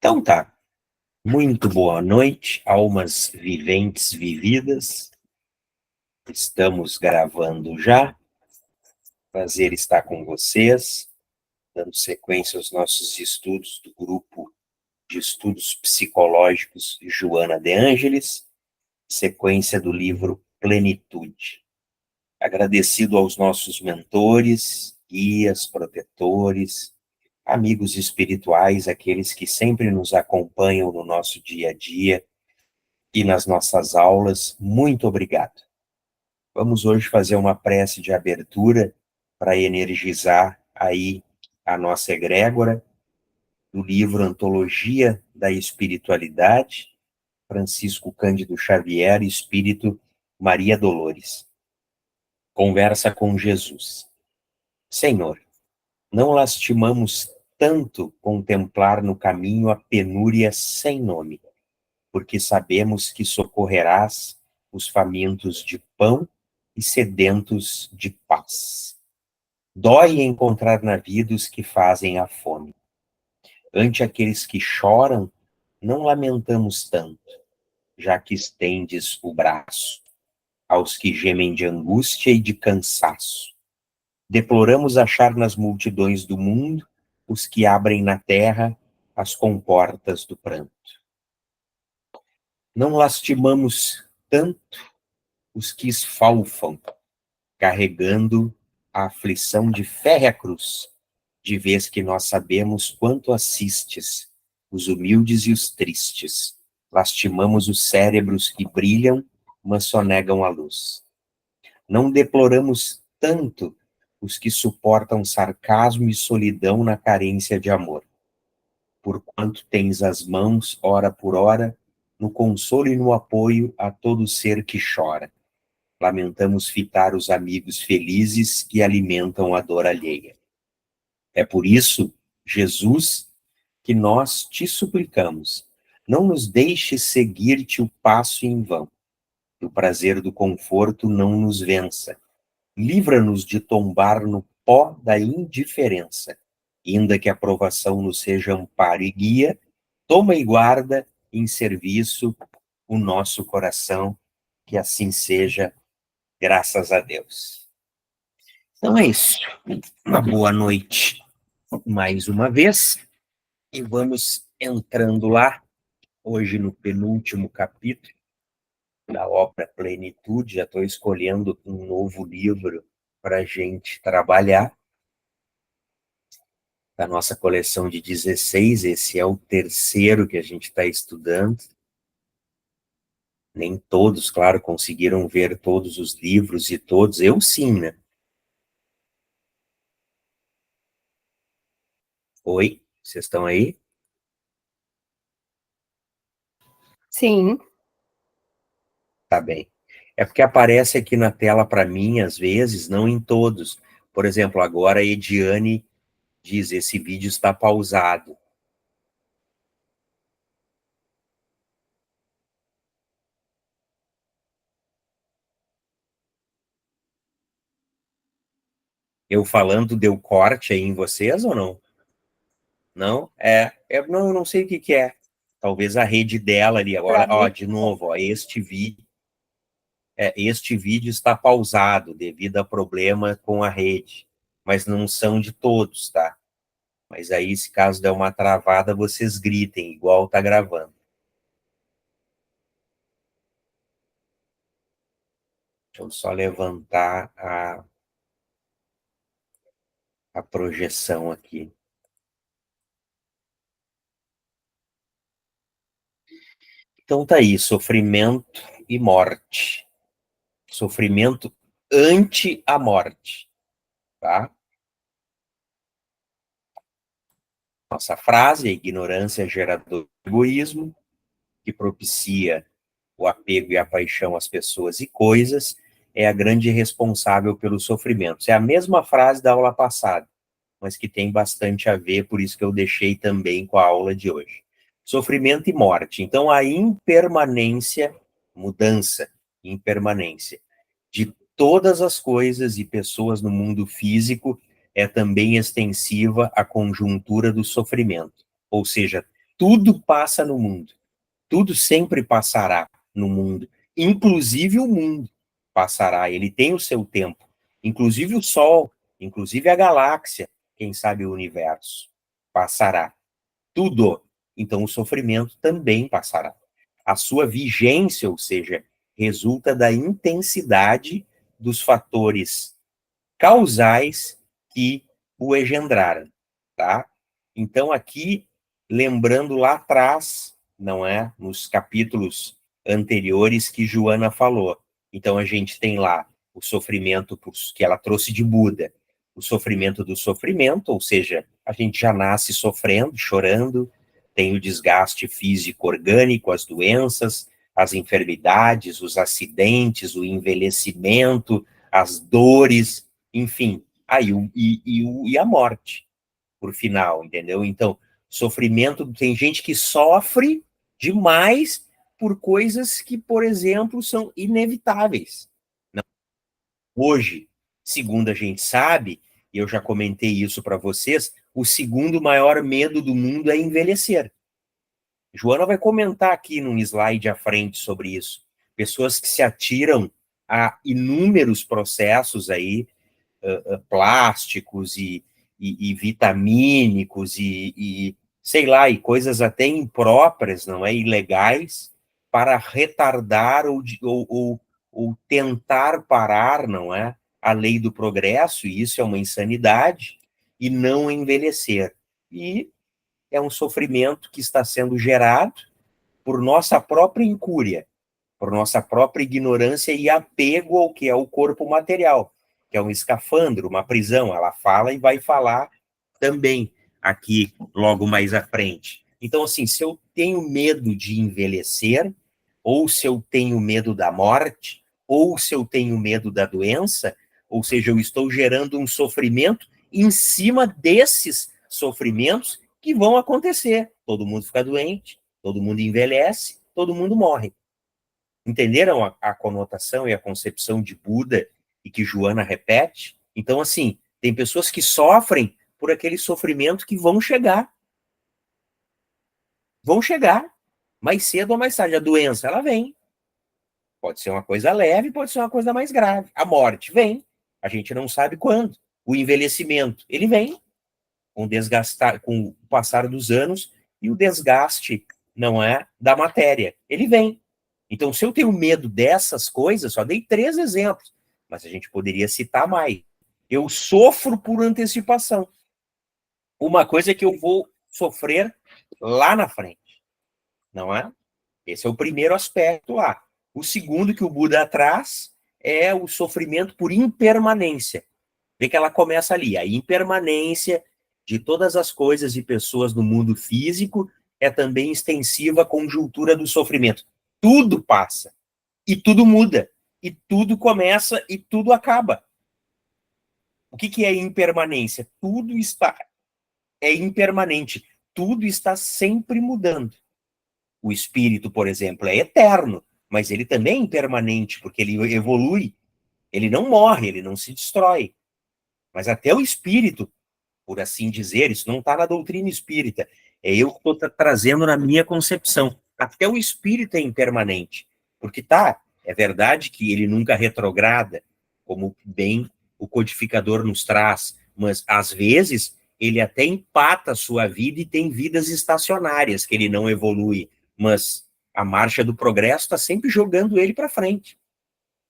Então tá, muito boa noite, almas viventes vividas. Estamos gravando já. Prazer estar com vocês, dando sequência aos nossos estudos do grupo de estudos psicológicos Joana de Ângeles, sequência do livro Plenitude. Agradecido aos nossos mentores, guias, protetores, amigos espirituais, aqueles que sempre nos acompanham no nosso dia a dia e nas nossas aulas, muito obrigado. Vamos hoje fazer uma prece de abertura para energizar aí a nossa egrégora do livro Antologia da Espiritualidade, Francisco Cândido Xavier, Espírito Maria Dolores. Conversa com Jesus. Senhor, não lastimamos tanto contemplar no caminho a penúria sem nome, porque sabemos que socorrerás os famintos de pão e sedentos de paz. Dói encontrar na vida os que fazem a fome. Ante aqueles que choram, não lamentamos tanto, já que estendes o braço aos que gemem de angústia e de cansaço. Deploramos achar nas multidões do mundo os que abrem na terra as comportas do pranto. Não lastimamos tanto os que esfalfam, carregando a aflição de férrea cruz, de vez que nós sabemos quanto assistes os humildes e os tristes. Lastimamos os cérebros que brilham, mas sonegam a luz. Não deploramos tanto os que suportam sarcasmo e solidão na carência de amor. Porquanto tens as mãos, hora por hora, no consolo e no apoio a todo ser que chora. Lamentamos fitar os amigos felizes que alimentam a dor alheia. É por isso, Jesus, que nós te suplicamos, não nos deixes seguir-te o passo em vão, que o prazer do conforto não nos vença. Livra-nos de tombar no pó da indiferença, ainda que a provação nos seja amparo e guia, toma e guarda em serviço o nosso coração, que assim seja, graças a Deus. Então é isso. Uma boa noite mais uma vez, e vamos entrando lá, hoje no penúltimo capítulo da obra Plenitude. Já estou escolhendo um novo livro para a gente trabalhar. Da nossa coleção de 16, esse é o terceiro que a gente está estudando. Nem todos, claro, conseguiram ver todos os livros e todos. Eu sim, né? Oi, vocês estão aí? Sim. Tá bem. É porque aparece aqui na tela para mim, às vezes, não em todos. Por exemplo, agora a Ediane diz, esse vídeo está pausado. Eu falando deu corte aí em vocês ou não? Não? Não, eu não sei o que é. Talvez a rede dela ali agora, ó, de novo, ó, este vídeo está pausado devido a problema com a rede, mas não são de todos, tá? Mas aí, se caso der uma travada, vocês gritem, igual tá gravando. Deixa eu só levantar a projeção aqui. Então tá aí, sofrimento e morte. Sofrimento ante a morte, tá? Nossa frase, a ignorância é gerador de egoísmo, que propicia o apego e a paixão às pessoas e coisas, é a grande responsável pelos sofrimentos. É a mesma frase da aula passada, mas que tem bastante a ver, por isso que eu deixei também com a aula de hoje. Sofrimento e morte. Então, a impermanência, mudança, impermanência, de todas as coisas e pessoas no mundo físico é também extensiva à conjuntura do sofrimento. Ou seja, Tudo passa no mundo. Tudo sempre passará no mundo. Inclusive o mundo passará. Ele tem o seu tempo. Inclusive o Sol, inclusive a galáxia, quem sabe o universo, passará. Tudo. Então o sofrimento também passará. A sua vigência, ou seja, resulta da intensidade dos fatores causais que o engendraram, tá? Então aqui, lembrando lá atrás, não é? Nos capítulos anteriores que Joana falou. Então a gente tem lá o sofrimento que ela trouxe de Buda, o sofrimento do sofrimento, ou seja, a gente já nasce sofrendo, chorando, tem o desgaste físico orgânico, as doenças, as enfermidades, os acidentes, o envelhecimento, as dores, enfim, e a morte, por final, entendeu? Então, sofrimento, tem gente que sofre demais por coisas que, por exemplo, são inevitáveis. Não. Hoje, segundo a gente sabe, e eu já comentei isso para vocês, o segundo maior medo do mundo é envelhecer. Joana vai comentar aqui num slide à frente sobre isso. Pessoas que se atiram a inúmeros processos aí, plásticos e vitamínicos sei lá, e coisas até impróprias, não é? Ilegais, para retardar ou tentar parar, não é? A lei do progresso, e isso é uma insanidade, e não envelhecer. E é um sofrimento que está sendo gerado por nossa própria incúria, por nossa própria ignorância e apego ao que é o corpo material, que é um escafandro, uma prisão. Ela fala e vai falar também aqui logo mais à frente. Então, assim, se eu tenho medo de envelhecer, ou se eu tenho medo da morte, ou se eu tenho medo da doença, ou seja, eu estou gerando um sofrimento em cima desses sofrimentos que vão acontecer. Todo mundo fica doente, todo mundo envelhece, todo mundo morre. Entenderam a conotação e a concepção de Buda e que Joana repete? Então, assim, tem pessoas que sofrem por aquele sofrimento que vão chegar. Vão chegar. Mais cedo ou mais tarde. A doença, ela vem. Pode ser uma coisa leve, pode ser uma coisa mais grave. A morte vem. A gente não sabe quando. O envelhecimento, ele vem com o passar dos anos e o desgaste, não é, da matéria. Ele vem. Então, se eu tenho medo dessas coisas, só dei 3 exemplos, mas a gente poderia citar mais. Eu sofro por antecipação. Uma coisa que eu vou sofrer lá na frente, não é? Esse é o primeiro aspecto lá. O segundo que o Buda traz é o sofrimento por impermanência. Vê que ela começa ali. A impermanência de todas as coisas e pessoas no mundo físico é também extensiva à conjuntura do sofrimento. Tudo passa. E tudo muda. E tudo começa e tudo acaba. O que é impermanência? Tudo é impermanente. Tudo está sempre mudando. O espírito, por exemplo, é eterno, mas ele também é impermanente, porque ele evolui. Ele não morre, ele não se destrói. Mas até o espírito, por assim dizer, isso não está na doutrina espírita, é eu que estou trazendo na minha concepção. Até o espírito é impermanente, porque é verdade que ele nunca retrograda, como bem o codificador nos traz, mas às vezes ele até empata a sua vida e tem vidas estacionárias que ele não evolui, mas a marcha do progresso está sempre jogando ele para frente,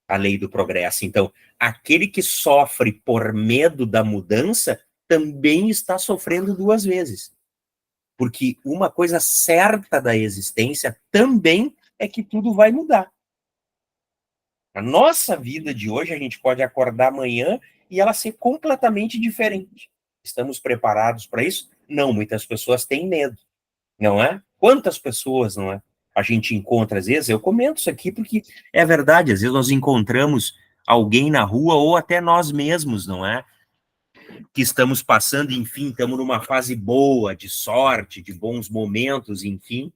a lei do progresso. Então, aquele que sofre por medo da mudança também está sofrendo 2 vezes. Porque uma coisa certa da existência também é que tudo vai mudar. A nossa vida de hoje, a gente pode acordar amanhã e ela ser completamente diferente. Estamos preparados para isso? Não, muitas pessoas têm medo, não é? Quantas pessoas, não é? A gente encontra, às vezes, eu comento isso aqui porque é verdade, às vezes nós encontramos alguém na rua ou até nós mesmos, não é? Que estamos passando, enfim, estamos numa fase boa, de sorte, de bons momentos, enfim.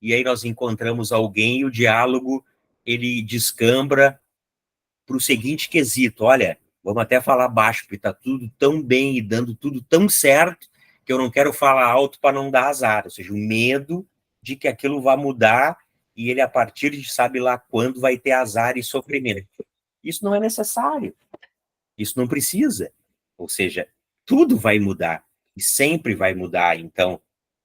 E aí nós encontramos alguém e o diálogo, ele descambra para o seguinte quesito: olha, vamos até falar baixo, porque está tudo tão bem e dando tudo tão certo, que eu não quero falar alto para não dar azar, ou seja, o medo de que aquilo vá mudar e ele, a partir de sabe lá quando, vai ter azar e sofrimento. Isso não é necessário. Isso não precisa. Ou seja, tudo vai mudar e sempre vai mudar. Então,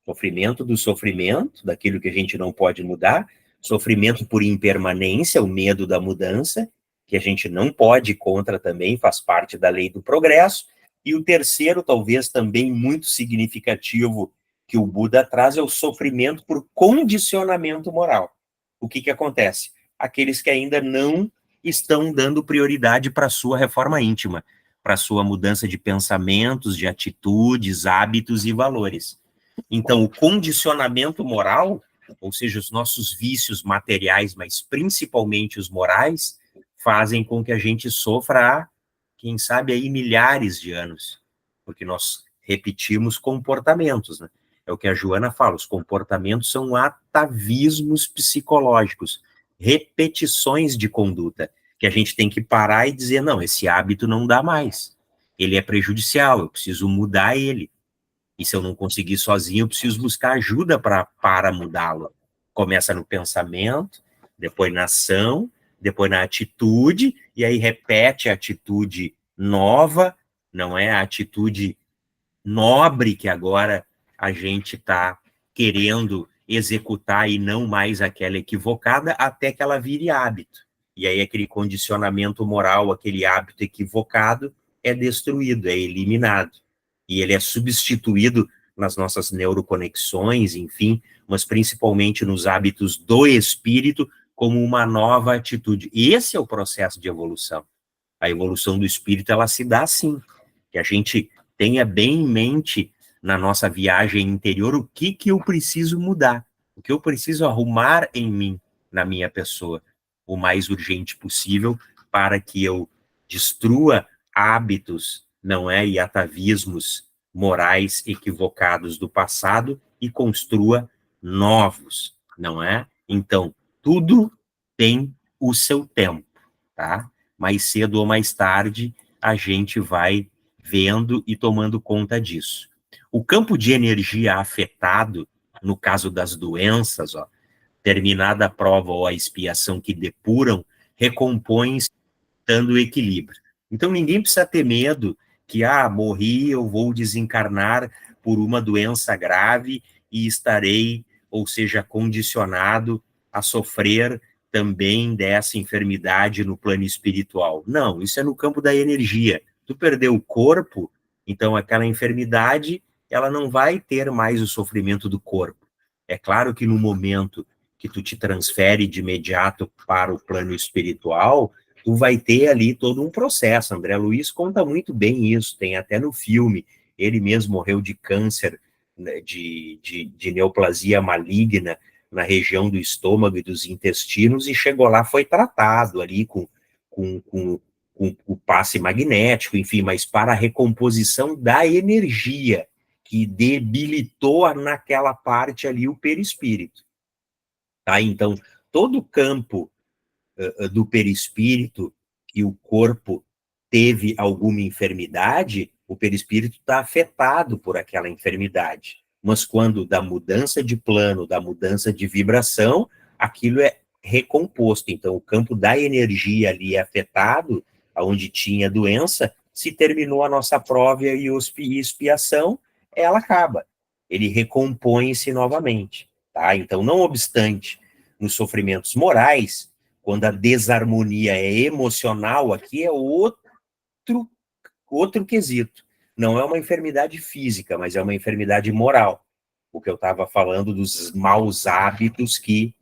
sofrimento do sofrimento, daquilo que a gente não pode mudar, sofrimento por impermanência, o medo da mudança, que a gente não pode ir contra também, faz parte da lei do progresso. E o terceiro, talvez também muito significativo, que o Buda traz, é o sofrimento por condicionamento moral. O que acontece? Aqueles que ainda não estão dando prioridade para a sua reforma íntima, para a sua mudança de pensamentos, de atitudes, hábitos e valores. Então, o condicionamento moral, ou seja, os nossos vícios materiais, mas principalmente os morais, fazem com que a gente sofra há, quem sabe, aí milhares de anos, porque nós repetimos comportamentos, né? É o que a Joana fala, os comportamentos são atavismos psicológicos, repetições de conduta, que a gente tem que parar e dizer, não, esse hábito não dá mais, ele é prejudicial, eu preciso mudar ele. E se eu não conseguir sozinho, eu preciso buscar ajuda para mudá-lo. Começa no pensamento, depois na ação, depois na atitude, e aí repete a atitude nova, não é a atitude nobre que agora a gente está querendo executar e não mais aquela equivocada, até que ela vire hábito. E aí aquele condicionamento moral, aquele hábito equivocado é destruído, é eliminado. E ele é substituído nas nossas neuroconexões, enfim, mas principalmente nos hábitos do espírito, como uma nova atitude. E esse é o processo de evolução. A evolução do espírito, ela se dá assim, que a gente tenha bem em mente na nossa viagem interior o que eu preciso mudar, o que eu preciso arrumar em mim, na minha pessoa, o mais urgente possível, para que eu destrua hábitos, não é, e atavismos morais equivocados do passado e construa novos, não é? Então, tudo tem o seu tempo, tá? Mais cedo ou mais tarde, a gente vai vendo e tomando conta disso. O campo de energia afetado, no caso das doenças, ó, terminada a prova ou a expiação que depuram, recompõe-se dando equilíbrio. Então ninguém precisa ter medo que, morri, eu vou desencarnar por uma doença grave e estarei, ou seja, condicionado a sofrer também dessa enfermidade no plano espiritual. Não, isso é no campo da energia. Tu perdeu o corpo, então aquela enfermidade, ela não vai ter mais o sofrimento do corpo. É claro que no momento que tu te transfere de imediato para o plano espiritual, tu vai ter ali todo um processo. André Luiz conta muito bem isso, tem até no filme. Ele mesmo morreu de câncer, né, de neoplasia maligna na região do estômago e dos intestinos, e chegou lá, foi tratado ali com o passe magnético, enfim, mas para a recomposição da energia que debilitou naquela parte ali o perispírito. Tá? Então, todo o campo do perispírito que o corpo teve alguma enfermidade, o perispírito está afetado por aquela enfermidade. Mas quando da mudança de plano, da mudança de vibração, aquilo é recomposto. Então, o campo da energia ali afetado, onde tinha doença, se terminou a nossa prova e expiação, ela acaba. Ele recompõe-se novamente. Tá? Então, não obstante, nos sofrimentos morais, quando a desarmonia é emocional, aqui é outro quesito. Não é uma enfermidade física, mas é uma enfermidade moral. O que eu estava falando dos maus hábitos que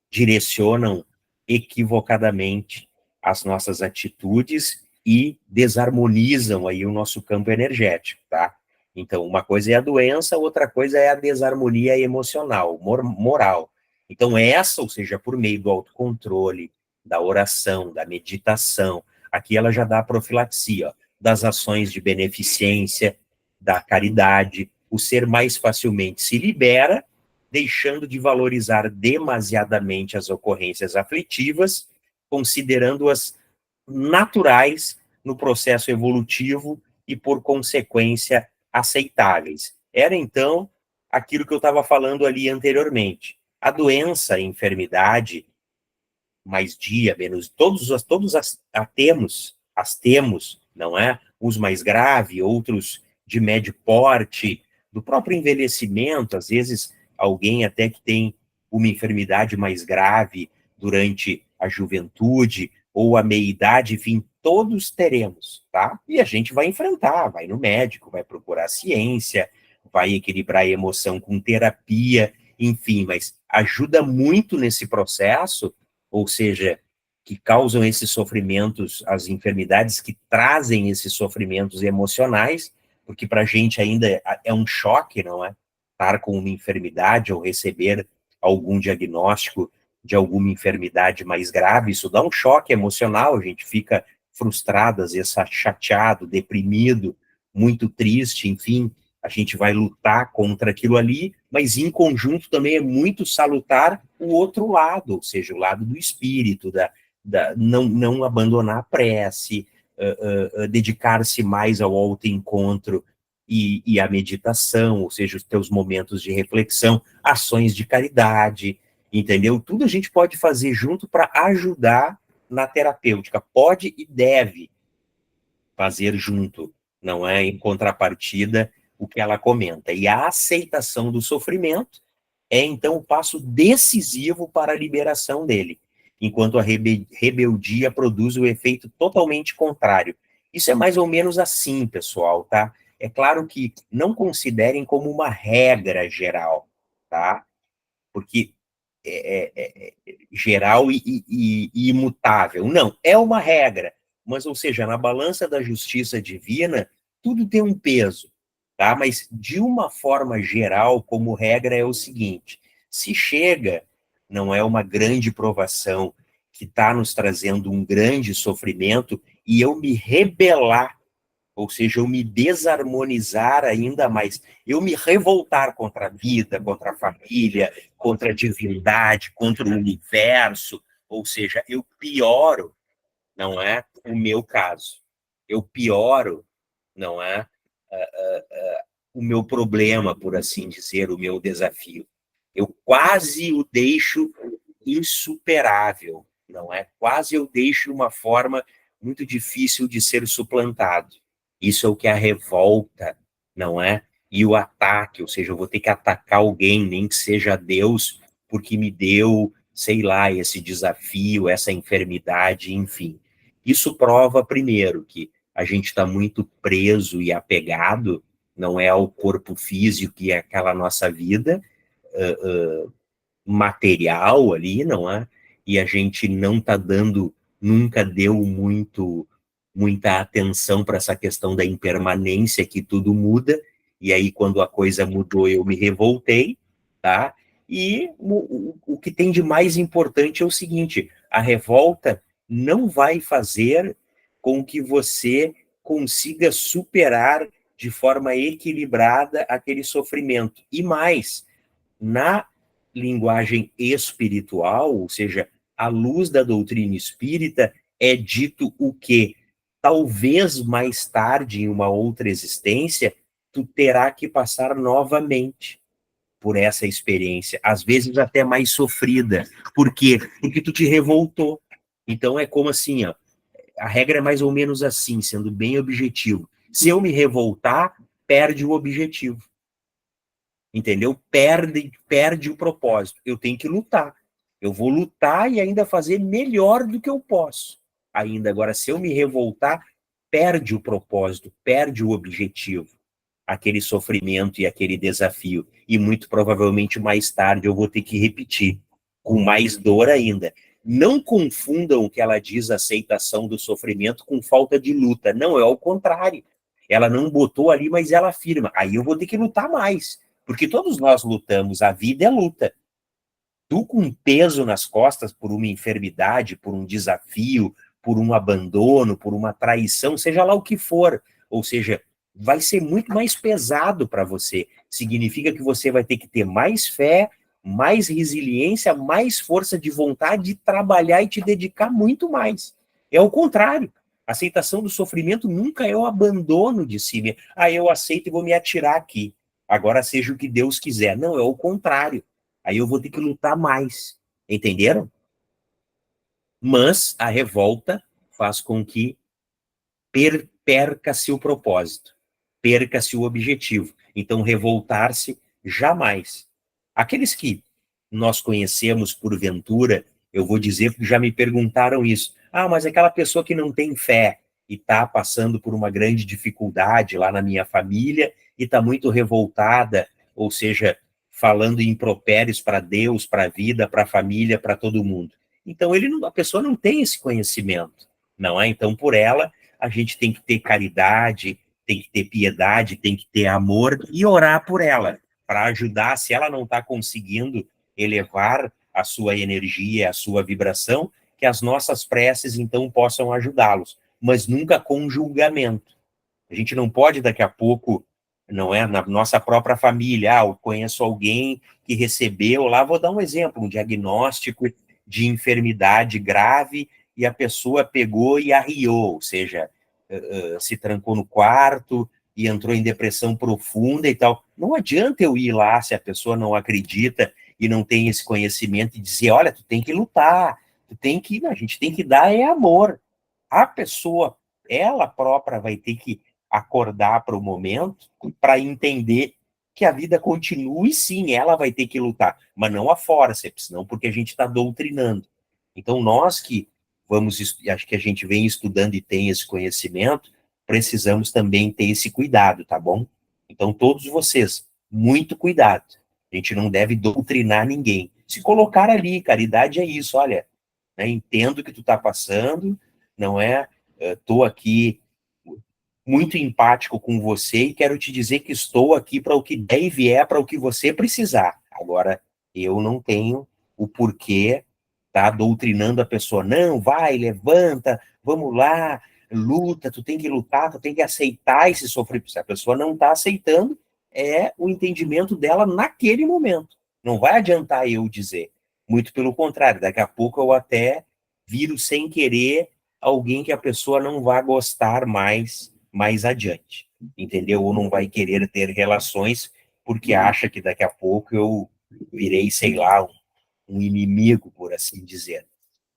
direcionam equivocadamente as nossas atitudes e desarmonizam aí o nosso campo energético, tá? Então, uma coisa é a doença, outra coisa é a desarmonia emocional, moral. Então, essa, ou seja, por meio do autocontrole, da oração, da meditação, aqui ela já dá a profilaxia, ó, das ações de beneficência, da caridade, o ser mais facilmente se libera, deixando de valorizar demasiadamente as ocorrências aflitivas, considerando-as naturais no processo evolutivo e, por consequência, aceitáveis. era então aquilo que eu estava falando ali anteriormente. A doença, a enfermidade, mais dia, menos, todos as temos, não é? Uns mais graves, outros de médio porte, do próprio envelhecimento, às vezes alguém até que tem uma enfermidade mais grave durante a juventude ou a meia-idade, enfim, todos teremos, tá? E a gente vai enfrentar, vai no médico, vai procurar ciência, vai equilibrar a emoção com terapia, enfim, mas ajuda muito nesse processo, ou seja, que causam esses sofrimentos, as enfermidades que trazem esses sofrimentos emocionais, porque para a gente ainda é um choque, não é? Estar com uma enfermidade ou receber algum diagnóstico de alguma enfermidade mais grave, isso dá um choque emocional, a gente fica frustrado, às vezes chateado, deprimido, muito triste, enfim, a gente vai lutar contra aquilo ali, mas em conjunto também é muito salutar o outro lado, ou seja, o lado do espírito, não abandonar a prece, dedicar-se mais ao autoencontro e à meditação, ou seja, os teus momentos de reflexão, ações de caridade, entendeu? Tudo a gente pode fazer junto para ajudar na terapêutica, pode e deve fazer junto, não é em contrapartida o que ela comenta. E a aceitação do sofrimento é, então, o passo decisivo para a liberação dele, enquanto a rebeldia produz o efeito totalmente contrário. Isso é mais ou menos assim, pessoal, tá? É claro que não considerem como uma regra geral, tá? Porque geral e imutável. Não, é uma regra. Mas, ou seja, na balança da justiça divina, tudo tem um peso, tá? Mas, de uma forma geral, como regra, é o seguinte: se chega, não é uma grande provação que está nos trazendo um grande sofrimento, e eu me rebelar, ou seja, eu me desarmonizar ainda mais, eu me revoltar contra a vida, contra a família, contra a divindade, contra o universo, ou seja, eu pioro, não é o meu caso. Eu pioro, não é o meu problema, por assim dizer, o meu desafio. Eu quase o deixo insuperável, não é? Quase eu deixo uma forma muito difícil de ser suplantado. Isso é o que é a revolta, não é? E o ataque, ou seja, eu vou ter que atacar alguém, nem que seja Deus, porque me deu, sei lá, esse desafio, essa enfermidade, enfim. Isso prova, primeiro, que a gente está muito preso e apegado, não é ao corpo físico e àquela nossa vida material ali, não é? E a gente não está dando, nunca deu muita atenção para essa questão da impermanência, que tudo muda, e aí quando a coisa mudou eu me revoltei, tá? E o que tem de mais importante é o seguinte: a revolta não vai fazer com que você consiga superar de forma equilibrada aquele sofrimento. E mais, na linguagem espiritual, ou seja, à luz da doutrina espírita, é dito o que talvez mais tarde, em uma outra existência, tu terá que passar novamente por essa experiência, às vezes até mais sofrida. Por quê? Porque tu te revoltou. Então é como assim, ó, a regra é mais ou menos assim, sendo bem objetivo. Se eu me revoltar, perde o objetivo. Entendeu? Perde o propósito. Eu tenho que lutar. Eu vou lutar e ainda fazer melhor do que eu posso. Ainda agora, se eu me revoltar, perde o propósito, perde o objetivo, aquele sofrimento e aquele desafio. E muito provavelmente mais tarde eu vou ter que repetir, com mais dor ainda. Não confundam o que ela diz, aceitação do sofrimento, com falta de luta. Não, é ao contrário. Ela não botou ali, mas ela afirma. Aí eu vou ter que lutar mais. Porque todos nós lutamos, a vida é luta. Tu com um peso nas costas por uma enfermidade, por um desafio, por um abandono, por uma traição, seja lá o que for. Ou seja, vai ser muito mais pesado para você. Significa que você vai ter que ter mais fé, mais resiliência, mais força de vontade de trabalhar e te dedicar muito mais. É o contrário. A aceitação do sofrimento nunca é o abandono de si mesmo. Ah, eu aceito e vou me atirar aqui. agora seja o que Deus quiser. Não, é o contrário. Aí eu vou ter que lutar mais. Entenderam? Mas a revolta faz com que perca-se o propósito, perca-se o objetivo. Então, revoltar-se jamais. Aqueles que nós conhecemos porventura, eu vou dizer porque já me perguntaram isso. Ah, mas aquela pessoa que não tem fé e está passando por uma grande dificuldade lá na minha família e está muito revoltada, ou seja, falando impropérios para Deus, para a vida, para a família, para todo mundo. Então, a pessoa não tem esse conhecimento, não é? Então, por ela, a gente tem que ter caridade, tem que ter piedade, tem que ter amor e orar por ela, para ajudar, se ela não está conseguindo elevar a sua energia, a sua vibração, que as nossas preces, então, possam ajudá-los, mas nunca com julgamento. A gente não pode, daqui a pouco, não é, na nossa própria família, eu conheço alguém que recebeu, lá vou dar um exemplo, um diagnóstico de enfermidade grave, e a pessoa pegou e arriou, ou seja, se trancou no quarto e entrou em depressão profunda e tal. Não adianta eu ir lá se a pessoa não acredita e não tem esse conhecimento e dizer, olha, tu tem que lutar, tu tem que, a gente tem que dar é amor. A pessoa, ela própria vai ter que acordar para o momento para entender que a vida continua e sim, ela vai ter que lutar, mas não a forceps, não porque a gente está doutrinando. Então, nós que acho que a gente vem estudando e tem esse conhecimento, precisamos também ter esse cuidado, tá bom? Então, todos vocês, muito cuidado. A gente não deve doutrinar ninguém. Se colocar ali, caridade é isso, olha, né, entendo o que tu está passando, não é? Estou aqui muito empático com você e quero te dizer que estou aqui para o que der e vier, para o que você precisar. Agora, eu não tenho o porquê tá doutrinando a pessoa. Não, vai, levanta, vamos lá, luta, tu tem que lutar, tu tem que aceitar esse sofrimento. Se a pessoa não está aceitando, é o entendimento dela naquele momento. Não vai adiantar eu dizer. Muito pelo contrário, daqui a pouco eu até viro sem querer alguém que a pessoa não vai gostar mais adiante, entendeu? Ou não vai querer ter relações porque acha que daqui a pouco eu virei, sei lá, um inimigo, por assim dizer.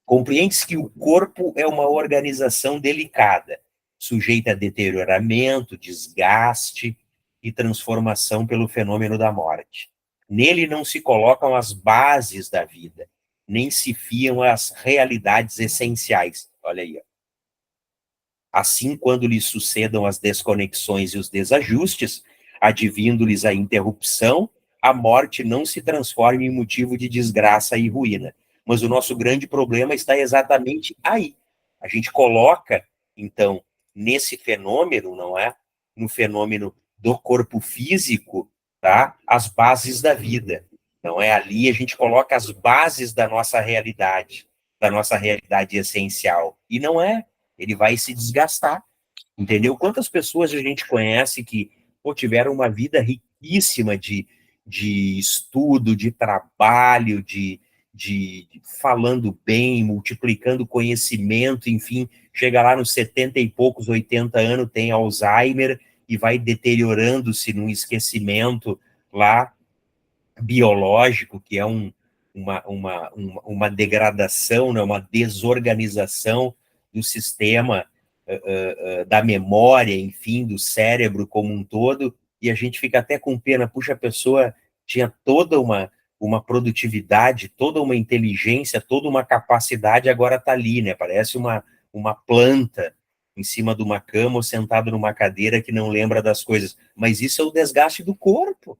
Compreende-se que o corpo é uma organização delicada, sujeita a deterioramento, desgaste e transformação pelo fenômeno da morte. Nele não se colocam as bases da vida, nem se fiam as realidades essenciais. Olha aí, ó. Assim, quando lhes sucedam as desconexões e os desajustes, advindo-lhes a interrupção, a morte não se transforma em motivo de desgraça e ruína. Mas o nosso grande problema está exatamente aí. A gente coloca, então, nesse fenômeno, não é? No fenômeno do corpo físico, tá? As bases da vida. Não é? Ali a gente coloca as bases da nossa realidade essencial. E não é. Ele vai se desgastar, entendeu? Quantas pessoas a gente conhece que tiveram uma vida riquíssima de estudo, de trabalho, de falando bem, multiplicando conhecimento, enfim, chega lá nos 70 e poucos, 80 anos, tem Alzheimer e vai deteriorando-se num esquecimento lá biológico, que é uma degradação, né, uma desorganização do sistema da memória, enfim, do cérebro como um todo, e a gente fica até com pena, puxa, a pessoa tinha toda uma produtividade, toda uma inteligência, toda uma capacidade, agora está ali, né? Parece uma planta em cima de uma cama ou sentado numa cadeira que não lembra das coisas. Mas isso é o desgaste do corpo.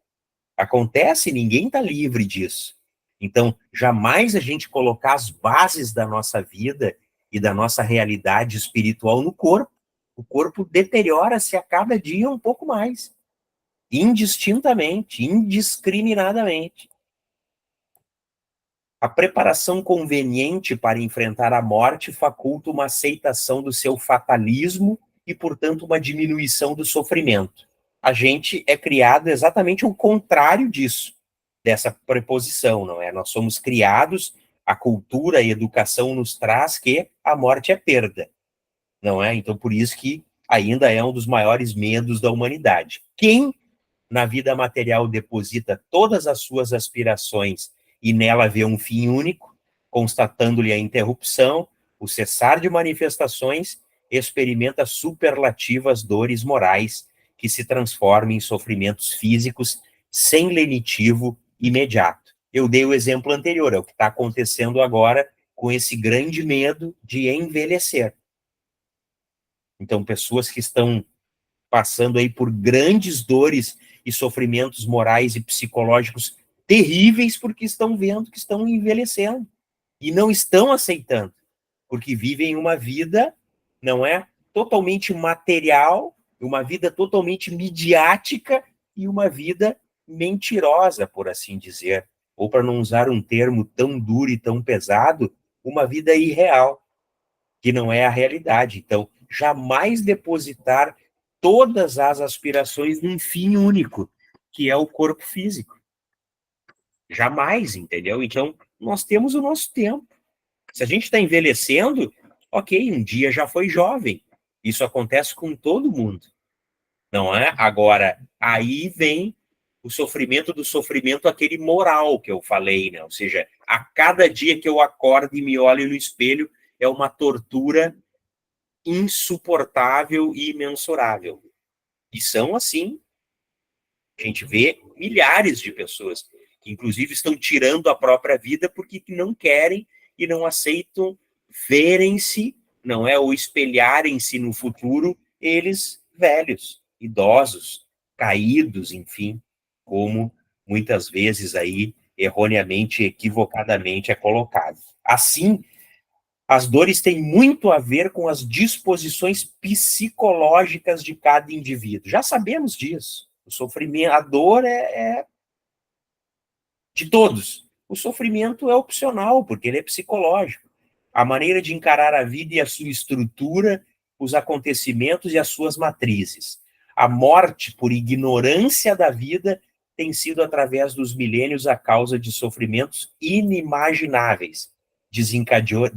Acontece, ninguém está livre disso. Então, jamais a gente colocar as bases da nossa vida e da nossa realidade espiritual no corpo. O corpo deteriora-se a cada dia um pouco mais, indistintamente, indiscriminadamente. A preparação conveniente para enfrentar a morte faculta uma aceitação do seu fatalismo e, portanto, uma diminuição do sofrimento. A gente é criado exatamente o contrário disso, dessa preposição, não é? Nós somos criados, a cultura e a educação nos traz que a morte é perda, não é? Então, por isso que ainda é um dos maiores medos da humanidade. Quem na vida material deposita todas as suas aspirações e nela vê um fim único, constatando-lhe a interrupção, o cessar de manifestações, experimenta superlativas dores morais que se transformam em sofrimentos físicos sem lenitivo imediato. Eu dei o exemplo anterior, é o que está acontecendo agora com esse grande medo de envelhecer. Então, pessoas que estão passando aí por grandes dores e sofrimentos morais e psicológicos terríveis porque estão vendo que estão envelhecendo e não estão aceitando, porque vivem uma vida, não é, totalmente material, uma vida totalmente midiática e uma vida mentirosa, por assim dizer, ou para não usar um termo tão duro e tão pesado, uma vida irreal, que não é a realidade. Então, jamais depositar todas as aspirações num fim único, que é o corpo físico. Jamais, entendeu? Então, nós temos o nosso tempo. Se a gente está envelhecendo, ok, um dia já foi jovem. Isso acontece com todo mundo, não é? Agora, aí vem o sofrimento do sofrimento, aquele moral que eu falei, né? Ou seja, a cada dia que eu acordo e me olho no espelho, é uma tortura insuportável e imensurável. E são assim, a gente vê milhares de pessoas que inclusive estão tirando a própria vida porque não querem e não aceitam verem-se, não é, ou espelharem-se no futuro, eles velhos, idosos, caídos, enfim, como muitas vezes aí erroneamente, equivocadamente é colocado. Assim, as dores têm muito a ver com as disposições psicológicas de cada indivíduo. Já sabemos disso. O sofrimento, a dor é de todos. O sofrimento é opcional, porque ele é psicológico. A maneira de encarar a vida e a sua estrutura, os acontecimentos e as suas matrizes. A morte por ignorância da vida tem sido, através dos milênios, a causa de sofrimentos inimagináveis,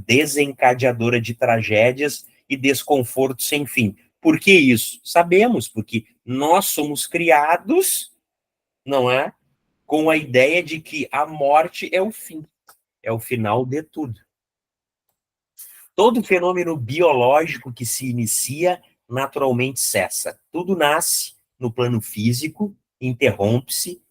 desencadeadora de tragédias e desconfortos sem fim. Por que isso? Sabemos, porque nós somos criados, não é? Com a ideia de que a morte é o fim, é o final de tudo. Todo fenômeno biológico que se inicia naturalmente cessa. Tudo nasce no plano físico, interrompe-se,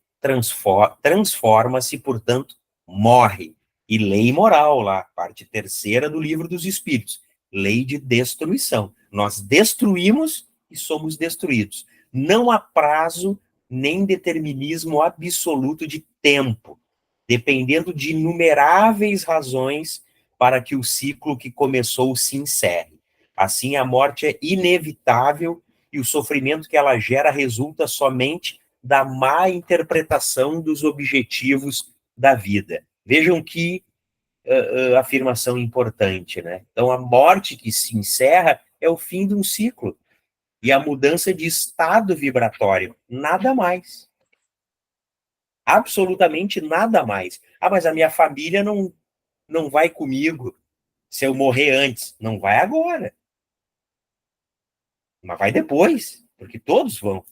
transforma-se, portanto, morre. E lei moral, lá, parte terceira do Livro dos Espíritos, lei de destruição. Nós destruímos e somos destruídos. Não há prazo nem determinismo absoluto de tempo, dependendo de inumeráveis razões para que o ciclo que começou se encerre. Assim, a morte é inevitável e o sofrimento que ela gera resulta somente da má interpretação dos objetivos da vida. Vejam que afirmação importante, né? Então, a morte que se encerra é o fim de um ciclo e a mudança de estado vibratório, nada mais. Absolutamente nada mais. Ah, mas a minha família não vai comigo se eu morrer antes. Não vai agora. Mas vai depois, porque todos vão.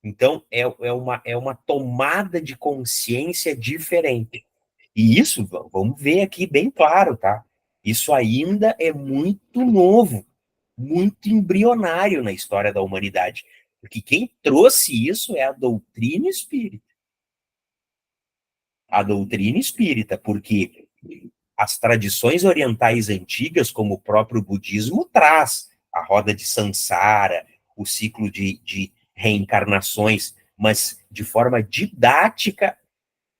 Então, é uma tomada de consciência diferente. E isso, vamos ver aqui bem claro, tá? Isso ainda é muito novo, muito embrionário na história da humanidade. Porque quem trouxe isso é a doutrina espírita. A doutrina espírita, porque as tradições orientais antigas, como o próprio budismo, traz a roda de Sansara, o ciclo de reencarnações, mas de forma didática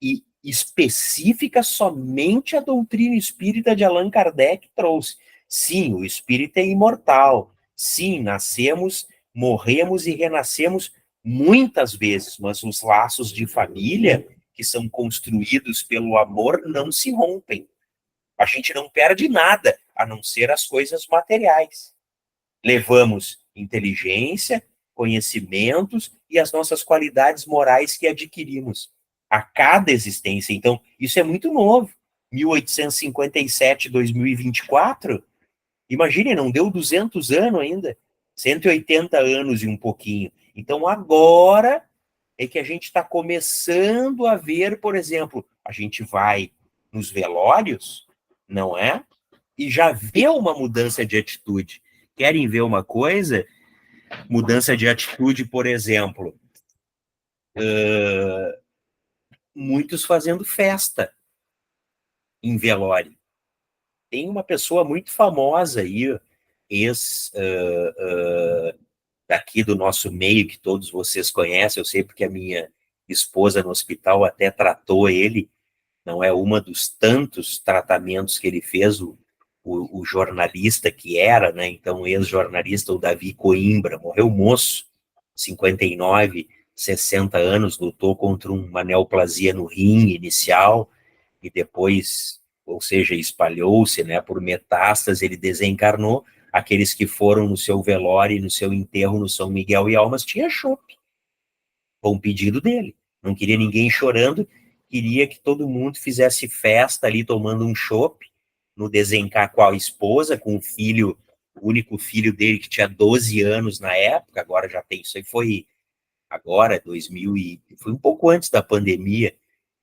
e específica, somente a doutrina espírita de Allan Kardec trouxe. Sim, o espírito é imortal. Sim, nascemos, morremos e renascemos muitas vezes, mas os laços de família que são construídos pelo amor não se rompem. A gente não perde nada, a não ser as coisas materiais. Levamos inteligência, conhecimentos e as nossas qualidades morais que adquirimos a cada existência. Então, isso é muito novo. 1857, 2024, imagine, não deu 200 anos ainda, 180 anos e um pouquinho. Então, agora é que a gente está começando a ver, por exemplo, a gente vai nos velórios, não é? E já vê uma mudança de atitude. Querem ver uma coisa? Mudança de atitude, por exemplo, muitos fazendo festa em velório. Tem uma pessoa muito famosa aí, daqui do nosso meio, que todos vocês conhecem, eu sei porque a minha esposa no hospital até tratou ele, não é uma dos tantos tratamentos que ele fez, o jornalista que era, né, então ex-jornalista, o Davi Coimbra, morreu moço, 59, 60 anos, lutou contra uma neoplasia no rim inicial, e depois, ou seja, espalhou-se, né, por metástase, ele desencarnou. Aqueles que foram no seu velório e no seu enterro no São Miguel e Almas tinha chope, com um pedido dele. Não queria ninguém chorando, queria que todo mundo fizesse festa ali, tomando um chope, no desencar com a esposa, com o filho, o único filho dele que tinha 12 anos na época, agora já tem, isso aí foi agora, 2000 foi um pouco antes da pandemia,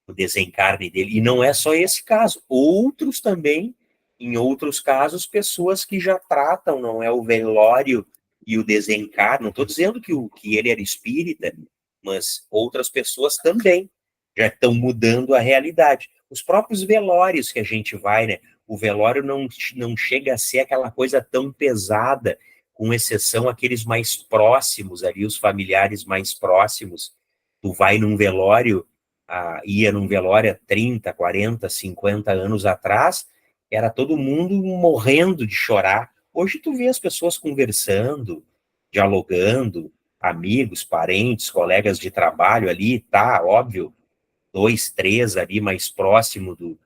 o desencarne dele, e não é só esse caso, outros também, em outros casos, pessoas que já tratam, não é o velório e o desencarne, não estou dizendo que ele era espírita, mas outras pessoas também já estão mudando a realidade. Os próprios velórios que a gente vai, né? O velório não chega a ser aquela coisa tão pesada, com exceção aqueles mais próximos ali, os familiares mais próximos. Tu vai num velório, ia num velório há 30, 40, 50 anos atrás, era todo mundo morrendo de chorar. Hoje tu vê as pessoas conversando, dialogando, amigos, parentes, colegas de trabalho ali, tá, óbvio, 2, 3 ali mais próximo do,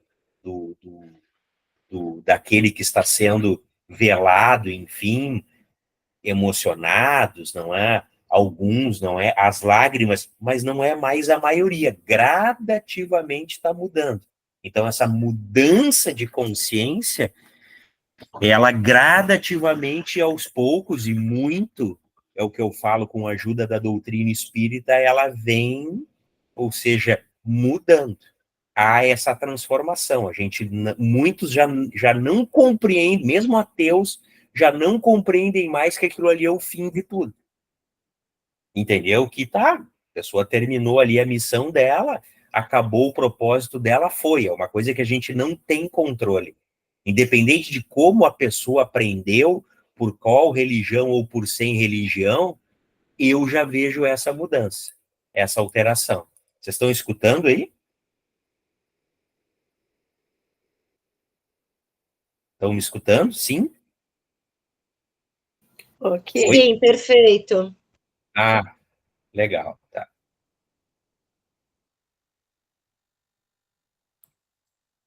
daquele que está sendo velado, enfim, emocionados, não é? Alguns, não é? As lágrimas, mas não é mais a maioria. Gradativamente está mudando. Então, essa mudança de consciência, ela gradativamente, aos poucos, e muito, é o que eu falo com a ajuda da doutrina espírita, ela vem, ou seja, mudando. Há essa transformação. A gente, muitos já não compreendem, mesmo ateus, já não compreendem mais que aquilo ali é o fim de tudo. Entendeu? Que tá, a pessoa terminou ali a missão dela, acabou o propósito dela, foi. É uma coisa que a gente não tem controle. Independente de como a pessoa aprendeu, por qual religião ou por sem religião, eu já vejo essa mudança, essa alteração. Vocês estão escutando aí? Estão me escutando? Sim? Ok. Oi? Sim, perfeito. Ah, legal. Tá.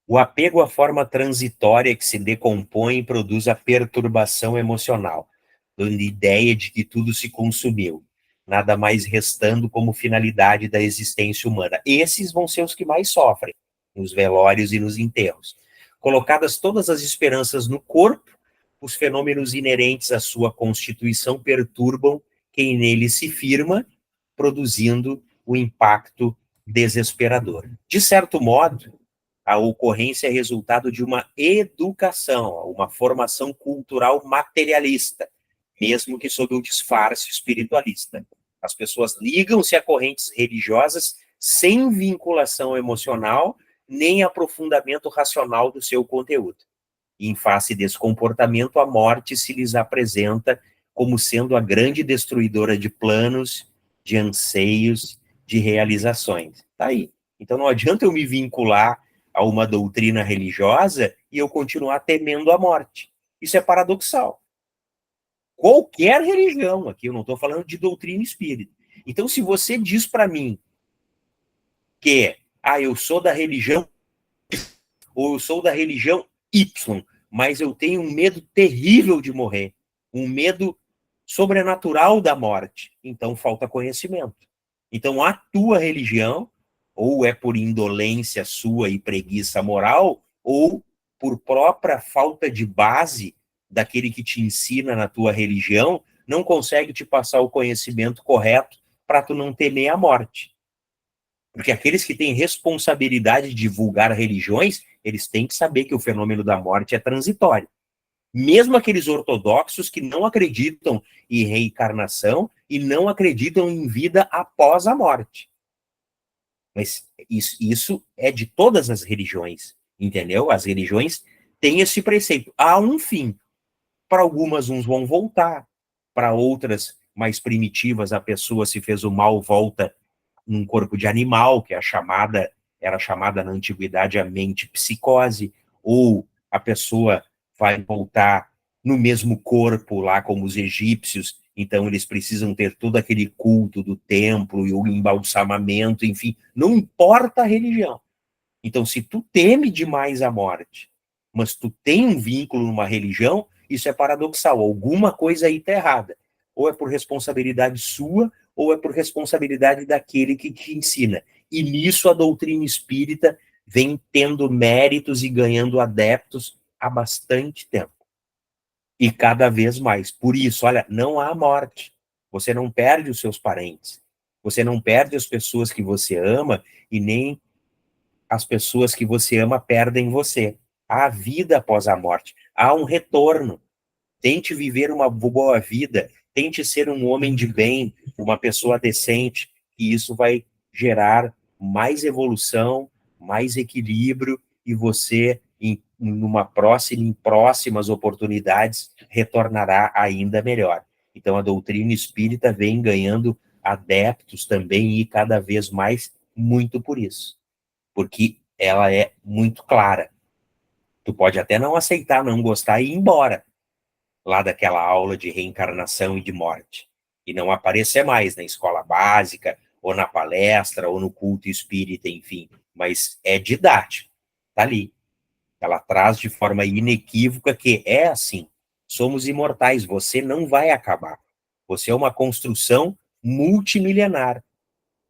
O apego à forma transitória que se decompõe e produz a perturbação emocional, dando ideia de que tudo se consumiu, nada mais restando como finalidade da existência humana. Esses vão ser os que mais sofrem, nos velórios e nos enterros. Colocadas todas as esperanças no corpo, os fenômenos inerentes à sua constituição perturbam quem nele se firma, produzindo o impacto desesperador. De certo modo, a ocorrência é resultado de uma educação, uma formação cultural materialista, mesmo que sob um disfarce espiritualista. As pessoas ligam-se a correntes religiosas sem vinculação emocional nem aprofundamento racional do seu conteúdo. E, em face desse comportamento, a morte se lhes apresenta como sendo a grande destruidora de planos, de anseios, de realizações. Tá aí. Então não adianta eu me vincular a uma doutrina religiosa e eu continuar temendo a morte. Isso é paradoxal. Qualquer religião, aqui eu não estou falando de doutrina espírita. Então, se você diz para mim que eu sou da religião ou eu sou da religião Y, mas eu tenho um medo terrível de morrer, um medo sobrenatural da morte, então falta conhecimento. Então, a tua religião, ou é por indolência sua e preguiça moral, ou por própria falta de base daquele que te ensina na tua religião, não consegue te passar o conhecimento correto para tu não temer a morte. Porque aqueles que têm responsabilidade de divulgar religiões, eles têm que saber que o fenômeno da morte é transitório. Mesmo aqueles ortodoxos que não acreditam em reencarnação e não acreditam em vida após a morte. Mas isso é de todas as religiões, entendeu? As religiões têm esse preceito. Há um fim. Para algumas, uns vão voltar. Para outras, mais primitivas, a pessoa se fez o mal, volta num corpo de animal, que é era chamada na antiguidade a mente psicose, ou a pessoa vai voltar no mesmo corpo lá como os egípcios, então eles precisam ter todo aquele culto do templo e o embalsamamento, enfim, não importa a religião. Então, se tu teme demais a morte, mas tu tem um vínculo numa religião, isso é paradoxal, alguma coisa aí está errada. Ou é por responsabilidade sua, ou é por responsabilidade daquele que te ensina. E nisso a doutrina espírita vem tendo méritos e ganhando adeptos há bastante tempo. E cada vez mais. Por isso, olha, não há morte. Você não perde os seus parentes. Você não perde as pessoas que você ama e nem as pessoas que você ama perdem você. Há vida após a morte. Há um retorno. Tente viver uma boa vida. Tente ser um homem de bem, uma pessoa decente. E isso vai gerar mais evolução, mais equilíbrio e você, em próximas oportunidades, retornará ainda melhor. Então, a doutrina espírita vem ganhando adeptos também e cada vez mais muito por isso. Porque ela é muito clara. Tu pode até não aceitar, não gostar e ir embora lá daquela aula de reencarnação e de morte. E não aparecer mais na escola básica, ou na palestra, ou no culto espírita, enfim. Mas é didático. Tá ali. Ela traz de forma inequívoca que é assim. Somos imortais, você não vai acabar. Você é uma construção multimilenar,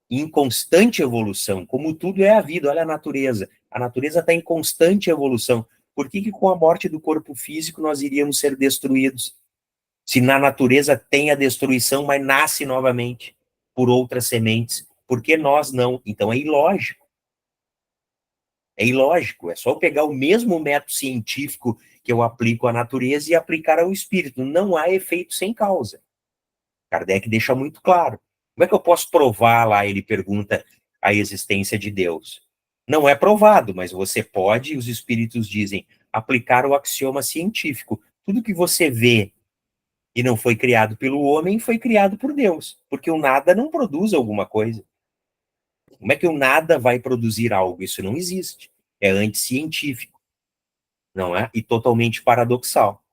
em constante evolução, como tudo é a vida. Olha a natureza. A natureza está em constante evolução. Por que com a morte do corpo físico nós iríamos ser destruídos? Se na natureza tem a destruição, mas nasce novamente por outras sementes, por que nós não? Então é ilógico. É ilógico. É só eu pegar o mesmo método científico que eu aplico à natureza e aplicar ao espírito. Não há efeito sem causa. Kardec deixa muito claro. Como é que eu posso provar lá, ele pergunta, a existência de Deus? Não é provado, mas você pode, os espíritos dizem, aplicar o axioma científico. Tudo que você vê e não foi criado pelo homem, foi criado por Deus. Porque o nada não produz alguma coisa. Como é que o nada vai produzir algo? Isso não existe. É anticientífico, não é? E totalmente paradoxal.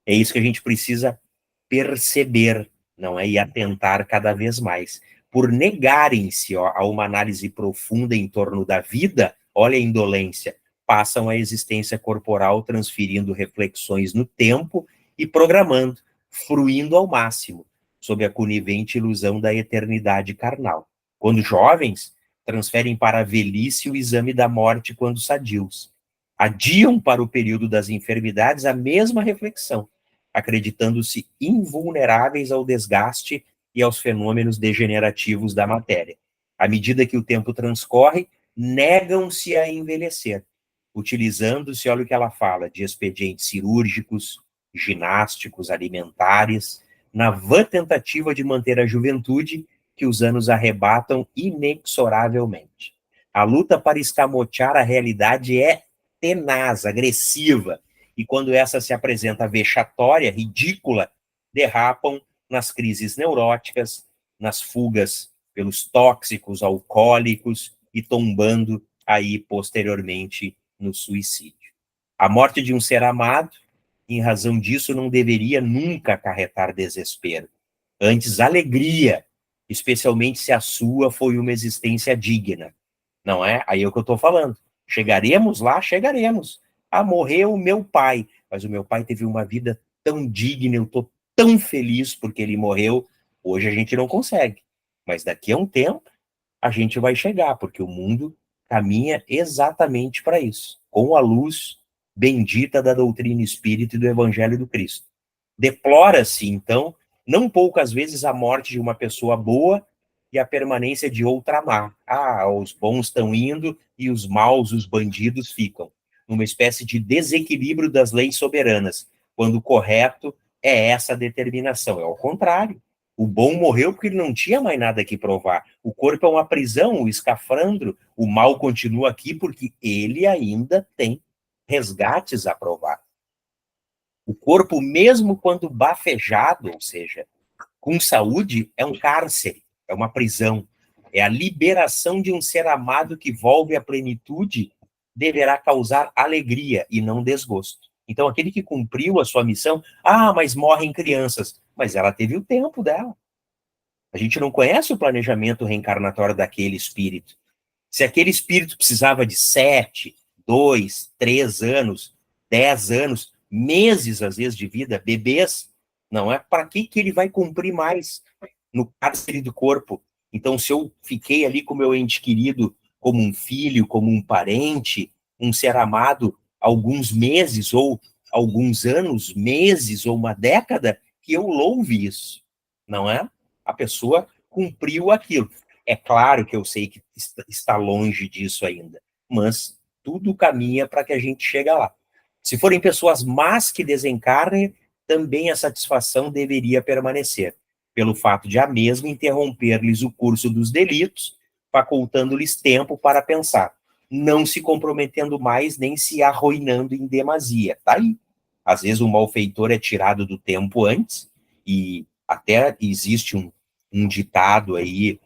É isso que a gente precisa perceber, não é? E atentar cada vez mais. Por negarem-se a uma análise profunda em torno da vida, olha a indolência, passam a existência corporal transferindo reflexões no tempo e programando, fruindo ao máximo, sob a conivente ilusão da eternidade carnal. Quando jovens, transferem para a velhice o exame da morte quando sadios. Adiam para o período das enfermidades a mesma reflexão, acreditando-se invulneráveis ao desgaste e aos fenômenos degenerativos da matéria. À medida que o tempo transcorre, negam-se a envelhecer, utilizando-se, olha o que ela fala, de expedientes cirúrgicos, ginásticos, alimentares, na vã tentativa de manter a juventude que os anos arrebatam inexoravelmente. A luta para escamotear a realidade é tenaz, agressiva, e quando essa se apresenta vexatória, ridícula, derrapam nas crises neuróticas, nas fugas pelos tóxicos, alcoólicos e tombando aí posteriormente no suicídio. A morte de um ser amado, em razão disso, não deveria nunca acarretar desespero. Antes, alegria, especialmente se a sua foi uma existência digna. Não é? Aí é o que eu estou falando. Chegaremos lá? Chegaremos. Ah, morreu o meu pai, mas o meu pai teve uma vida tão digna, eu estou tão feliz porque ele morreu. Hoje a gente não consegue, mas daqui a um tempo a gente vai chegar, porque o mundo caminha exatamente para isso, com a luz bendita da doutrina espírita e do Evangelho do Cristo. Deplora-se, então, não poucas vezes a morte de uma pessoa boa e a permanência de outra má. Os bons estão indo e os maus, os bandidos, ficam. Numa espécie de desequilíbrio das leis soberanas, quando o correto é essa determinação. É ao contrário. O bom morreu porque ele não tinha mais nada que provar. O corpo é uma prisão, o escafandro. O mal continua aqui porque ele ainda tem resgates a provar. O corpo, mesmo quando bafejado, ou seja, com saúde, é um cárcere, é uma prisão. É a liberação de um ser amado que volve à plenitude, deverá causar alegria e não desgosto. Então, aquele que cumpriu a sua missão, mas morrem crianças. Mas ela teve o tempo dela. A gente não conhece o planejamento reencarnatório daquele espírito. Se aquele espírito precisava de 7, 2, 3 anos, 10 anos, meses, às vezes, de vida, bebês, não é? Para que ele vai cumprir mais no cárcere do corpo? Então, se eu fiquei ali com meu ente querido como um filho, como um parente, um ser amado, alguns meses ou alguns anos, meses ou uma década, que eu louve isso, não é? A pessoa cumpriu aquilo. É claro que eu sei que está longe disso ainda, mas tudo caminha para que a gente chegue lá. Se forem pessoas más que desencarnem, também a satisfação deveria permanecer, pelo fato de a mesma interromper-lhes o curso dos delitos, facultando-lhes tempo para pensar, não se comprometendo mais nem se arruinando em demasia. Tá aí. Às vezes o malfeitor é tirado do tempo antes, e até existe um ditado aí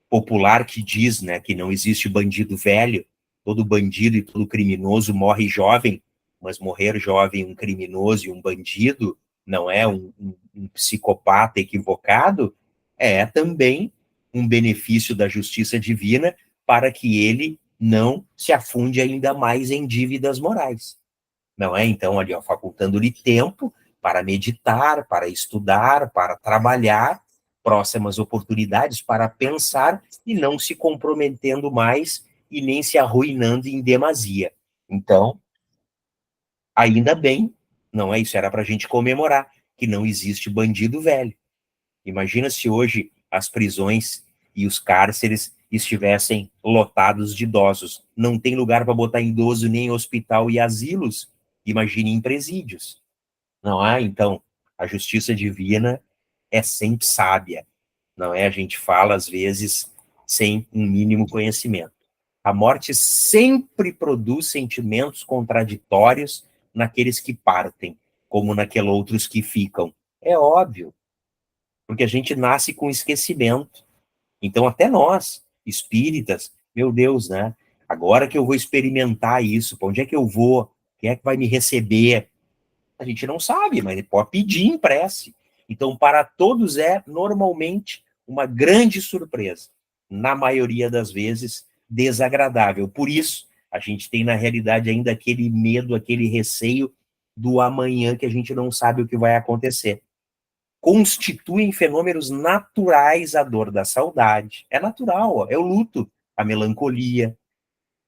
popular que diz, né, que não existe bandido velho, todo bandido e todo criminoso morre jovem, mas morrer jovem um criminoso e um bandido não é um psicopata equivocado, é também um benefício da justiça divina para que ele não se afunde ainda mais em dívidas morais. Não é? Então, ali, ó, facultando-lhe tempo para meditar, para estudar, para trabalhar, próximas oportunidades para pensar e não se comprometendo mais e nem se arruinando em demasia. Então, ainda bem, não é? Isso era para a gente comemorar, que não existe bandido velho. Imagina se hoje as prisões e os cárceres estivessem lotados de idosos. Não tem lugar para botar idoso nem em hospital e asilos. Imagine em presídios. Não é? Então, a justiça divina é sempre sábia. Não é? A gente fala, às vezes, sem um mínimo conhecimento. A morte sempre produz sentimentos contraditórios naqueles que partem, como naqueles outros que ficam. É óbvio, porque a gente nasce com esquecimento. Então, até nós, espíritas, meu Deus, né? Agora que eu vou experimentar isso, para onde é que eu vou? Quem é que vai me receber? A gente não sabe, mas ele pode pedir em prece. Então, para todos é, normalmente, uma grande surpresa. Na maioria das vezes, desagradável. Por isso, a gente tem, na realidade, ainda aquele medo, aquele receio do amanhã, que a gente não sabe o que vai acontecer. Constituem fenômenos naturais a dor da saudade. É natural, ó, é o luto, a melancolia,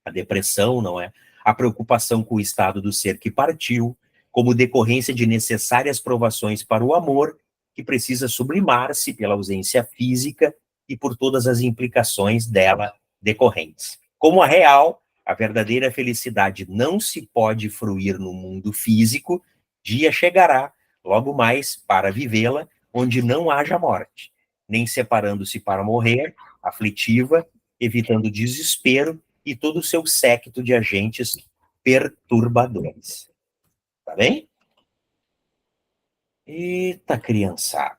a depressão, não é? A preocupação com o estado do ser que partiu, como decorrência de necessárias provações para o amor, que precisa sublimar-se pela ausência física e por todas as implicações dela decorrentes. Como a real, a verdadeira felicidade não se pode fruir no mundo físico, dia chegará, logo mais, para vivê-la, onde não haja morte, nem separando-se para morrer, aflitiva, evitando desespero e todo o seu séquito de agentes perturbadores. Tá bem? Eita, criançada.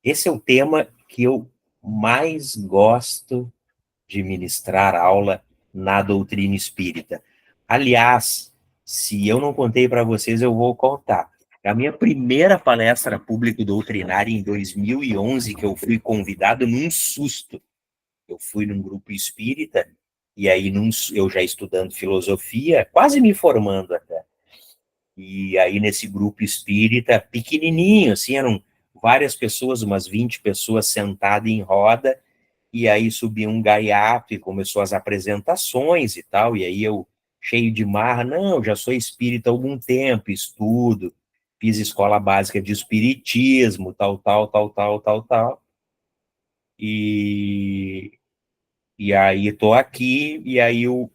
Esse é o tema que eu mais gosto de ministrar aula na doutrina espírita. Aliás, se eu não contei para vocês, eu vou contar. A minha primeira palestra público-doutrinária em 2011, que eu fui convidado num susto. Eu fui num grupo espírita, e aí eu já estudando filosofia, quase me formando até. E aí nesse grupo espírita, pequenininho, assim, eram várias pessoas, umas 20 pessoas sentadas em roda, e aí subiu um gaiato e começou as apresentações e tal, e aí eu, cheio de marra, não, já sou espírita há algum tempo, estudo, fiz escola básica de espiritismo, tal, tal, tal, tal, tal, tal. E aí estou aqui, e aí o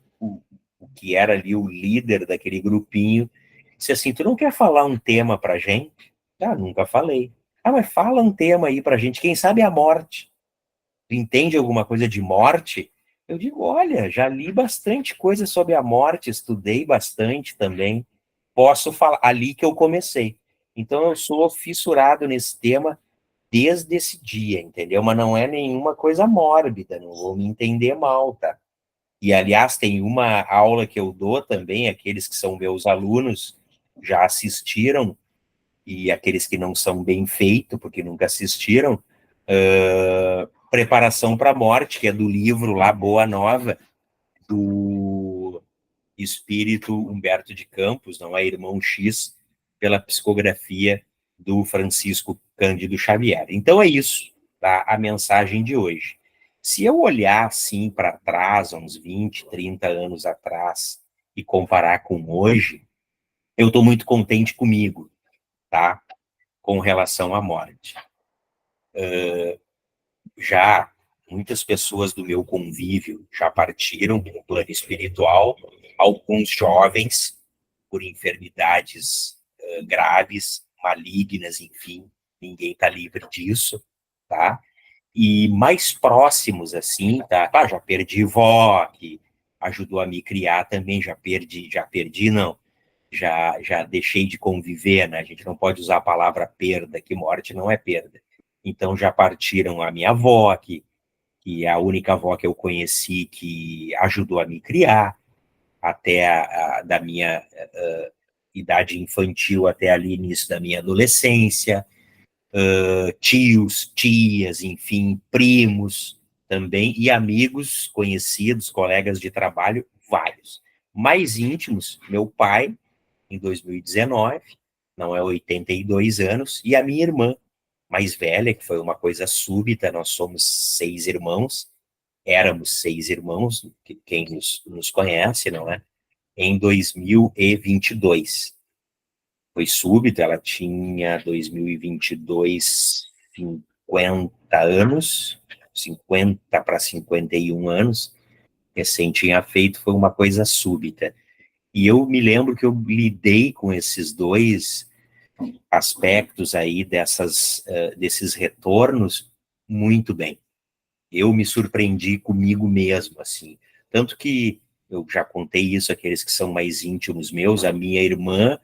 que era ali o líder daquele grupinho disse assim, tu não quer falar um tema pra gente? Ah, nunca falei. Ah, mas fala um tema aí pra gente, quem sabe a morte. Tu entende alguma coisa de morte? Eu digo, olha, já li bastante coisa sobre a morte, estudei bastante também. Posso falar, ali que eu comecei. Então eu sou fissurado nesse tema desde esse dia, entendeu? Mas não é nenhuma coisa mórbida, não vou me entender mal, tá? E, aliás, tem uma aula que eu dou também, aqueles que são meus alunos já assistiram, e aqueles que não são bem feitos, porque nunca assistiram, Preparação para a Morte, que é do livro lá, Boa Nova, do espírito Humberto de Campos, não é? Irmão X, pela psicografia do Francisco Cândido Xavier. Então é isso, tá? A mensagem de hoje. Se eu olhar assim para trás, uns 20, 30 anos atrás, e comparar com hoje, eu estou muito contente comigo, tá? Com relação à morte. Já muitas pessoas do meu convívio já partiram para o plano espiritual, alguns jovens por enfermidades graves, malignas, enfim, ninguém está livre disso, tá? E mais próximos, assim, tá? Ah, já perdi vó, que ajudou a me criar também, já perdi, não, já deixei de conviver, né? A gente não pode usar a palavra perda, que morte não é perda. Então já partiram a minha avó, que é a única avó que eu conheci que ajudou a me criar, até da minha idade infantil até ali, início da minha adolescência, tios, tias, enfim, primos também, e amigos, conhecidos, colegas de trabalho, vários. Mais íntimos, meu pai, em 2019, não é 82 anos, e a minha irmã, mais velha, que foi uma coisa súbita, nós somos 6 irmãos, éramos 6 irmãos, quem nos conhece, não é? Em 2022. Foi súbito, ela tinha 2022, 50 anos, 50 para 51 anos, recém tinha feito, foi uma coisa súbita. E eu me lembro que eu lidei com esses dois aspectos aí desses retornos muito bem. Eu me surpreendi comigo mesmo, assim. Tanto que eu já contei isso àqueles que são mais íntimos meus, a minha irmã,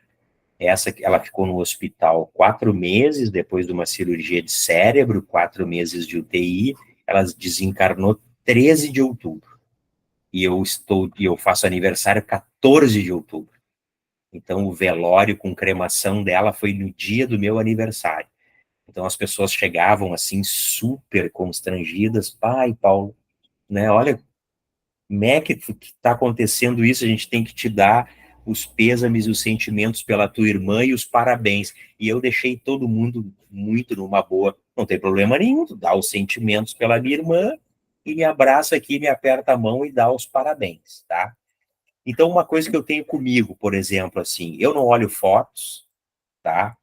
ela ficou no hospital 4 meses, depois de uma cirurgia de cérebro, 4 meses de UTI, ela desencarnou 13 de outubro. E eu faço aniversário 14 de outubro. Então, o velório com cremação dela foi no dia do meu aniversário. Então, as pessoas chegavam, assim, super constrangidas. Pai, Paulo, né, olha, como é que está acontecendo isso? A gente tem que te dar os pêsames e os sentimentos pela tua irmã e os parabéns. E eu deixei todo mundo muito numa boa. Não tem problema nenhum, tu dá os sentimentos pela minha irmã e me abraça aqui, me aperta a mão e dá os parabéns, tá? Então, uma coisa que eu tenho comigo, por exemplo, assim, eu não olho fotos, tá?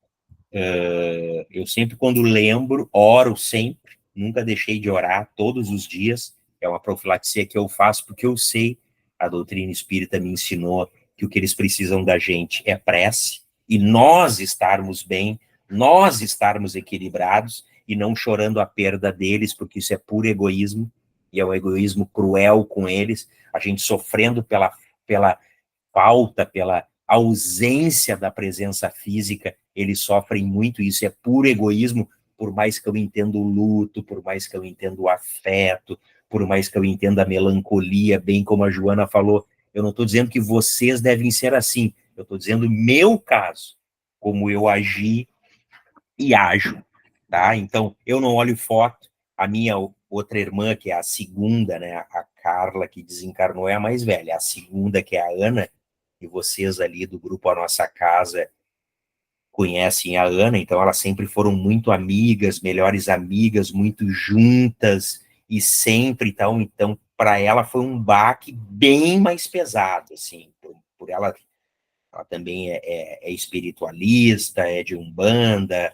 Eu sempre, quando lembro, oro sempre, nunca deixei de orar todos os dias. É uma profilaxia que eu faço porque eu sei, a doutrina espírita me ensinou que o que eles precisam da gente é prece, e nós estarmos bem, nós estarmos equilibrados e não chorando a perda deles, porque isso é puro egoísmo, e é um egoísmo cruel com eles, a gente sofrendo pela falta, pela ausência da presença física, eles sofrem muito, isso é puro egoísmo, por mais que eu entenda o luto, por mais que eu entenda o afeto, por mais que eu entenda a melancolia, bem como a Joana falou, eu não estou dizendo que vocês devem ser assim, eu estou dizendo meu caso, como eu agi e ajo, tá? Então, eu não olho foto, a minha outra irmã, que é a segunda, né, a Carla, que desencarnou, é a mais velha, a segunda, que é a Ana, e vocês ali do grupo A Nossa Casa conhecem a Ana, então elas sempre foram muito amigas, melhores amigas, muito juntas, e sempre, então para ela foi um baque bem mais pesado, assim, por ela também é espiritualista, é de Umbanda,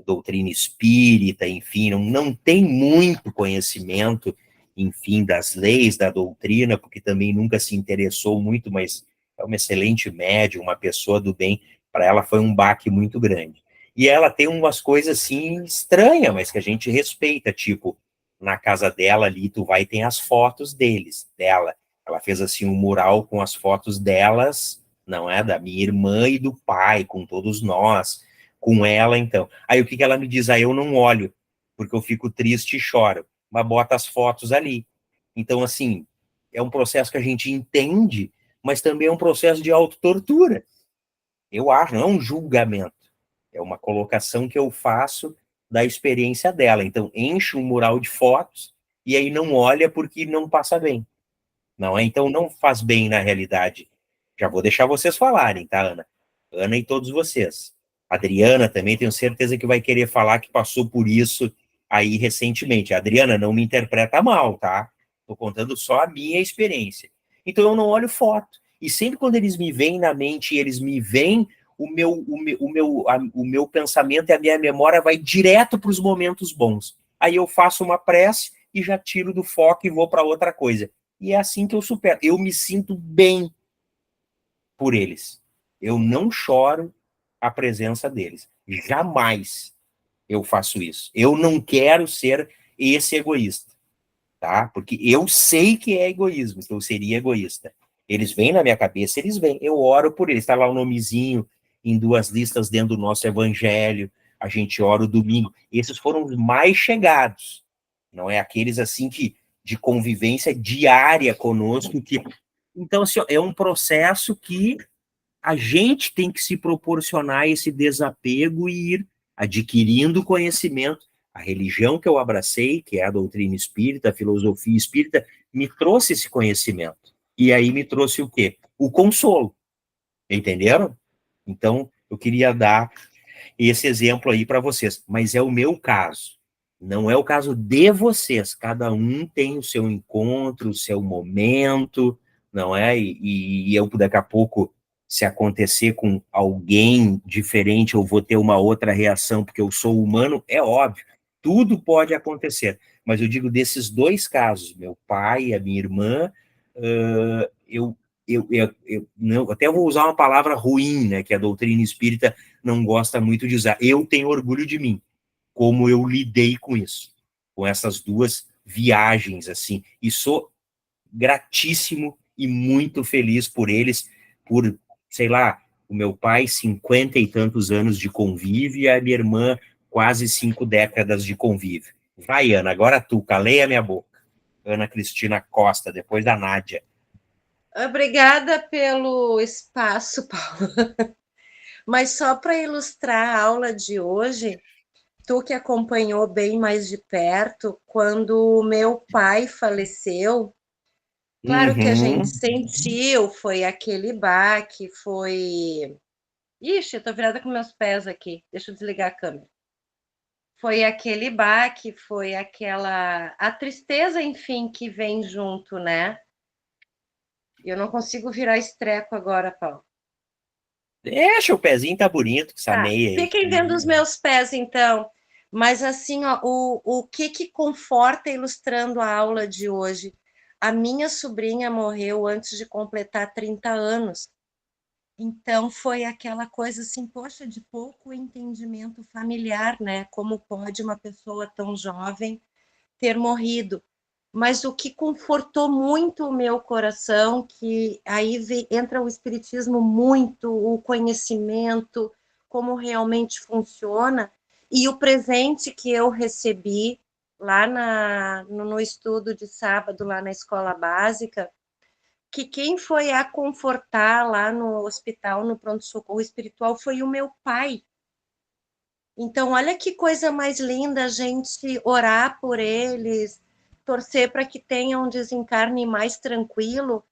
doutrina espírita, enfim, não tem muito conhecimento, enfim, das leis da doutrina, porque também nunca se interessou muito, mas é uma excelente médium, uma pessoa do bem, para ela foi um baque muito grande. E ela tem umas coisas assim estranhas, mas que a gente respeita, tipo, na casa dela ali, tu vai e tem as fotos dela. Ela fez assim um mural com as fotos delas, não é? Da minha irmã e do pai, com todos nós, com ela, então. Aí o que ela me diz? Aí eu não olho, porque eu fico triste e choro, mas bota as fotos ali. Então, assim, é um processo que a gente entende, mas também é um processo de autotortura. Eu acho, não é um julgamento, é uma colocação que eu faço da experiência dela. Então, enche um mural de fotos e aí não olha porque não passa bem. Não é? Então, não faz bem na realidade. Já vou deixar vocês falarem, tá, Ana? Ana e todos vocês. A Adriana também, tenho certeza que vai querer falar que passou por isso aí recentemente. A Adriana, não me interpreta mal, tá? Estou contando só a minha experiência. Então, eu não olho foto. E sempre quando eles me veem na mente, eles me veem, o meu pensamento e a minha memória vai direto para os momentos bons. Aí eu faço uma prece e já tiro do foco e vou para outra coisa. E é assim que eu supero. Eu me sinto bem por eles. Eu não choro a presença deles. Jamais eu faço isso. Eu não quero ser esse egoísta, tá? Porque eu sei que é egoísmo, que eu seria egoísta. Eles vêm na minha cabeça, eles vêm. Eu oro por eles. Está lá o nomezinho em 2 listas dentro do nosso evangelho. A gente ora o domingo. Esses foram os mais chegados. Não é aqueles assim que de convivência diária conosco que então assim, é um processo que a gente tem que se proporcionar esse desapego e ir adquirindo conhecimento. A religião que eu abracei, que é a doutrina espírita, a filosofia espírita, me trouxe esse conhecimento. E aí me trouxe o quê? O consolo. Entenderam? Então, eu queria dar esse exemplo aí para vocês, mas é o meu caso. Não é o caso de vocês. Cada um tem o seu encontro, o seu momento, não é? E eu, daqui a pouco, se acontecer com alguém diferente, eu vou ter uma outra reação, porque eu sou humano, é óbvio. Tudo pode acontecer. Mas eu digo desses dois casos, meu pai e a minha irmã, eu não, até vou usar uma palavra ruim, né, que a doutrina espírita não gosta muito de usar. Eu tenho orgulho de mim, como eu lidei com isso, com essas duas viagens, assim, e sou gratíssimo e muito feliz por eles, por, sei lá, o meu pai, 50 e tantos anos de convívio, e a minha irmã, quase 5 décadas de convívio. Vai, Ana, agora tu, calei a minha boca. Ana Cristina Costa, depois da Nádia. Obrigada pelo espaço, Paulo. Mas só para ilustrar a aula de hoje, tu que acompanhou bem mais de perto, quando o meu pai faleceu, claro que a gente sentiu, foi aquele baque, foi. Ixi, eu tô virada com meus pés aqui, deixa eu desligar a câmera. Foi aquele baque, foi aquela. A tristeza, enfim, que vem junto, né? Eu não consigo virar estreco agora, Paulo. Deixa, o pezinho tá bonito, com essa Tá, meia aí. fiquem vendo os meus pés, então. Mas assim, ó, o que conforta ilustrando a aula de hoje? A minha sobrinha morreu antes de completar 30 anos. Então foi aquela coisa assim, poxa, de pouco entendimento familiar, né? Como pode uma pessoa tão jovem ter morrido? Mas o que confortou muito o meu coração, que aí entra o espiritismo muito, o conhecimento, como realmente funciona, e o presente que eu recebi lá no estudo de sábado, lá na escola básica, que quem foi a confortar lá no hospital, no pronto-socorro espiritual, foi o meu pai. Então, olha que coisa mais linda a gente orar por eles, torcer para que tenham um desencarne mais tranquilo,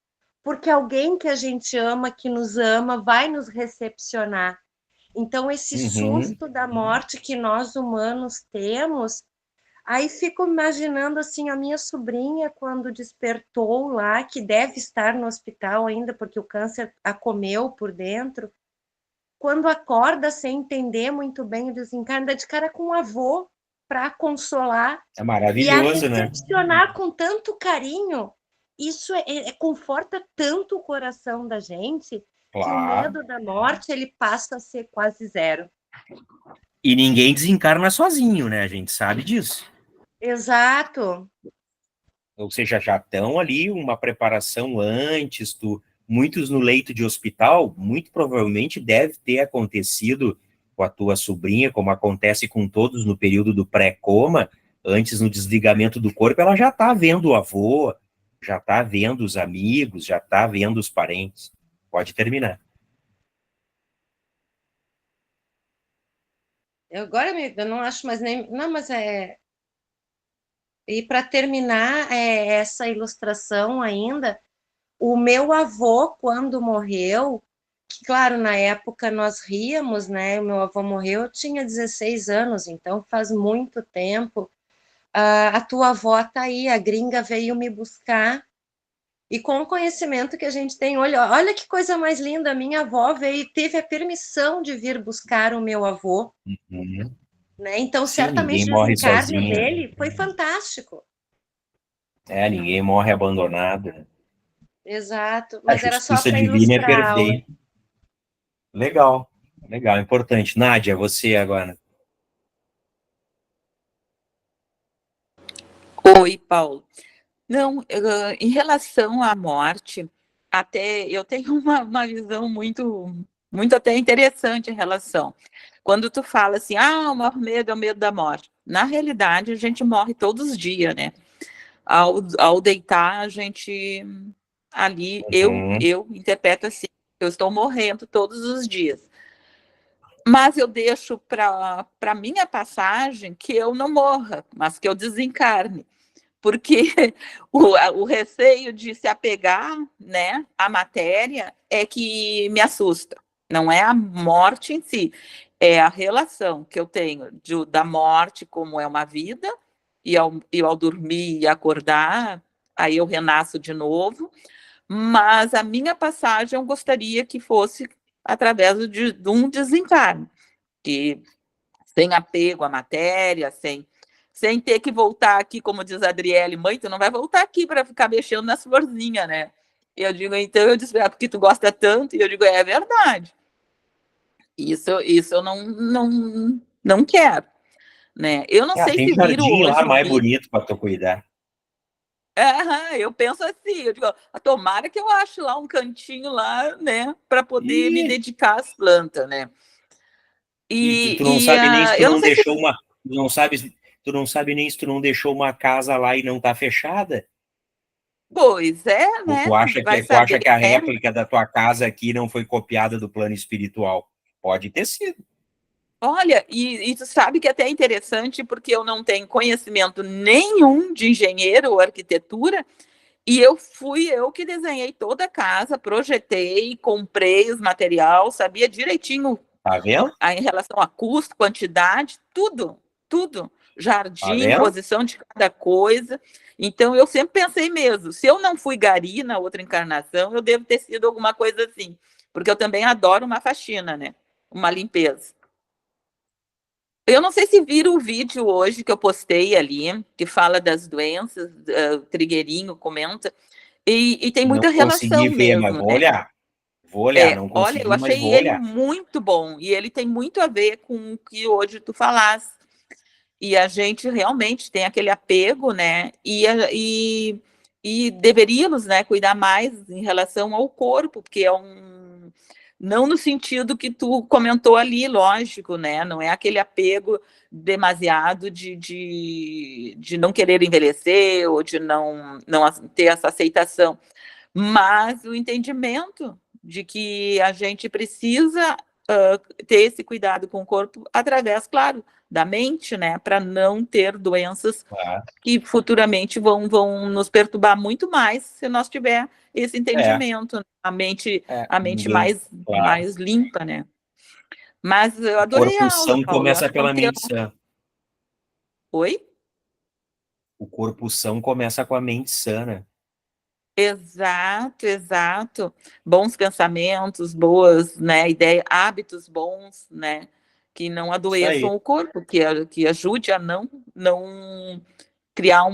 porque alguém que a gente ama, que nos ama, vai nos recepcionar. Então, esse susto da morte que nós humanos temos, aí fico imaginando assim a minha sobrinha quando despertou lá, que deve estar no hospital ainda, porque o câncer a comeu por dentro. quando acorda sem entender muito bem o desencarne, dá de cara com o avô para consolar. É E a maravilhoso, né? recepcionar com tanto carinho, isso conforta tanto o coração da gente, que o Claro. medo da morte ele passa a ser quase zero. E ninguém desencarna sozinho, né? A gente sabe disso. Exato. Ou seja, já estão ali uma preparação antes, muitos no leito de hospital, muito provavelmente deve ter acontecido com a tua sobrinha, como acontece com todos no período do pré-coma, antes no desligamento do corpo, ela já está vendo o avô, já está vendo os amigos, já está vendo os parentes. Pode terminar. Agora eu não acho mais nem. Não, mas é. E para terminar essa ilustração ainda, o meu avô, quando morreu, que, claro, na época nós ríamos, né? O meu avô morreu, eu tinha 16 anos, então faz muito tempo. A tua avó tá aí, a gringa veio me buscar. E com o conhecimento que a gente tem, olha que coisa mais linda, a minha avó veio, teve a permissão de vir buscar o meu avô, Uhum. né? Então, Sim, certamente ninguém o morre desencarne sozinho. dele foi fantástico. Ninguém morre abandonado. Exato, A mas era só justiça para divina é ilustrar a aula. perfeita. Legal, legal, importante. Nádia, você agora. Oi, Paulo. Não, em relação à morte, até eu tenho uma visão muito até interessante em relação. Quando tu fala assim, o maior medo é o medo da morte. Na realidade, a gente morre todos os dias, né? Ao deitar, a gente ali, Uhum. eu interpreto assim, eu estou morrendo todos os dias. Mas eu deixo para minha passagem que eu não morra, mas que eu desencarne. Porque o receio de se apegar, né, à matéria é que me assusta. Não é a morte em si, é a relação que eu tenho da morte como é uma vida, e ao dormir e acordar, aí eu renasço de novo, mas a minha passagem eu gostaria que fosse através de um desencarne, que sem apego à matéria, sem ter que voltar aqui, como diz a Adriele, mãe, tu não vai voltar aqui para ficar mexendo nas florzinhas, né? Eu digo, então, eu disse, porque tu gosta tanto, e eu digo, é verdade. Isso eu não quero, né? Eu não sei Tem se viram jardim lá hoje o mais vídeo. bonito para tu cuidar. Eu penso assim, eu digo, tomara que eu ache lá um cantinho lá, né, para poder me E, dedicar às plantas, né? e tu não sabe nem se tu Eu não não sei se. deixou uma. Tu não sabe nem se tu não deixou uma casa lá e não tá fechada. Pois é, Ou né? Vai tu acha saber, que a né? réplica da tua casa aqui não foi copiada do plano espiritual? Pode ter sido. Olha, e tu sabe que até é interessante, porque eu não tenho conhecimento nenhum de engenheiro ou arquitetura, e eu que desenhei toda a casa, projetei, comprei os materiais, sabia direitinho Tá vendo? em relação a custo, quantidade, tudo. Tá Jardim, vendo? posição de cada coisa. Então, eu sempre pensei mesmo, se eu não fui gari na outra encarnação, eu devo ter sido alguma coisa assim, porque eu também adoro uma faxina, né? Uma limpeza. Eu não sei se viram o vídeo hoje que eu postei ali, que fala das doenças, o Trigueirinho comenta, e tem Não muita consegui relação ver, mas mesmo, vou né? olhar. Vou olhar, não Olha, eu consegui, mas achei vou ele olhar. muito bom, e ele tem muito a ver com o que hoje tu falaste. E a gente realmente tem aquele apego, né? E deveríamos, né, cuidar mais em relação ao corpo, porque é um. Não no sentido que tu comentou ali, lógico, né? Não é aquele apego demasiado de não querer envelhecer ou de não ter essa aceitação, mas o entendimento de que a gente precisa ter esse cuidado com o corpo através, claro, da mente, né, para não ter doenças Tá? que futuramente vão nos perturbar muito mais se nós tiver esse É, entendimento, a mente ninguém. Claro. mais limpa, né? Mas eu O adorei corpo a aula, são Paulo. Eu começa acho que é um pela tema. mente sã. Oi? O corpo são começa com a mente sã, né? Exato, exato. Bons pensamentos, boas, né, ideias, hábitos bons, né, que não Isso adoeçam aí. o corpo, que ajude a não criar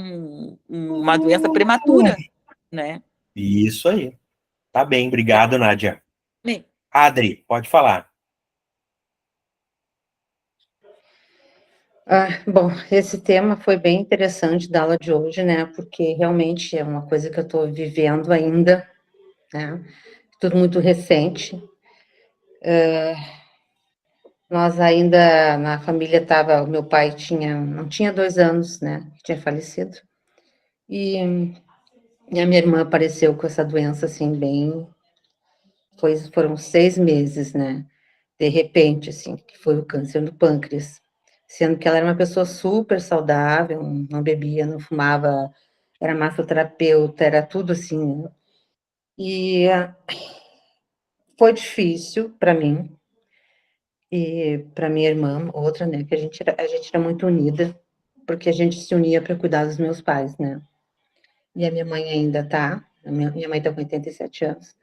uma doença prematura, né? Isso aí. Tá bem, obrigado, Nádia. Bem, Adri, pode falar. Bom, esse tema foi bem interessante da aula de hoje, né? Porque realmente é uma coisa que eu estou vivendo ainda, né? Tudo muito recente. Nós ainda, na família estava, o meu pai não tinha 2 anos, né? Que tinha falecido. E, e a minha irmã apareceu com essa doença, assim, foram 6 meses, né? De repente, assim, que foi o câncer do pâncreas. Sendo que ela era uma pessoa super saudável, não bebia, não fumava, era massoterapeuta, era tudo assim, né? E foi difícil para mim e para minha irmã, outra, né? Que a gente era muito unida, porque a gente se unia para cuidar dos meus pais, né? E a minha mãe ainda tá, minha mãe tá com 87 anos.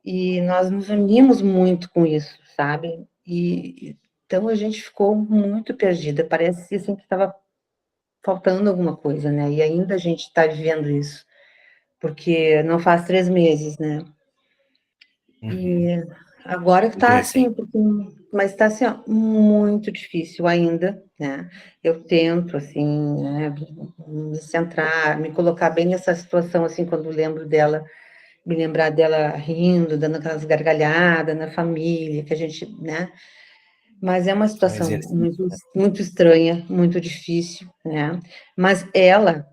E nós nos unimos muito com isso, sabe? E então a gente ficou muito perdida. Parece assim que estava faltando alguma coisa, né? E ainda a gente está vivendo isso, porque não faz 3 meses, né? Uhum. E agora que Muito tá assim, recente. mas está assim, ó, muito difícil ainda, né? Eu tento, assim, né, me centrar, me colocar bem nessa situação, assim, quando lembro dela, me lembrar dela rindo, dando aquelas gargalhadas na família, que a gente, né? Mas é uma É um situação exercício, muito, né? muito estranha, muito difícil, né? Mas ela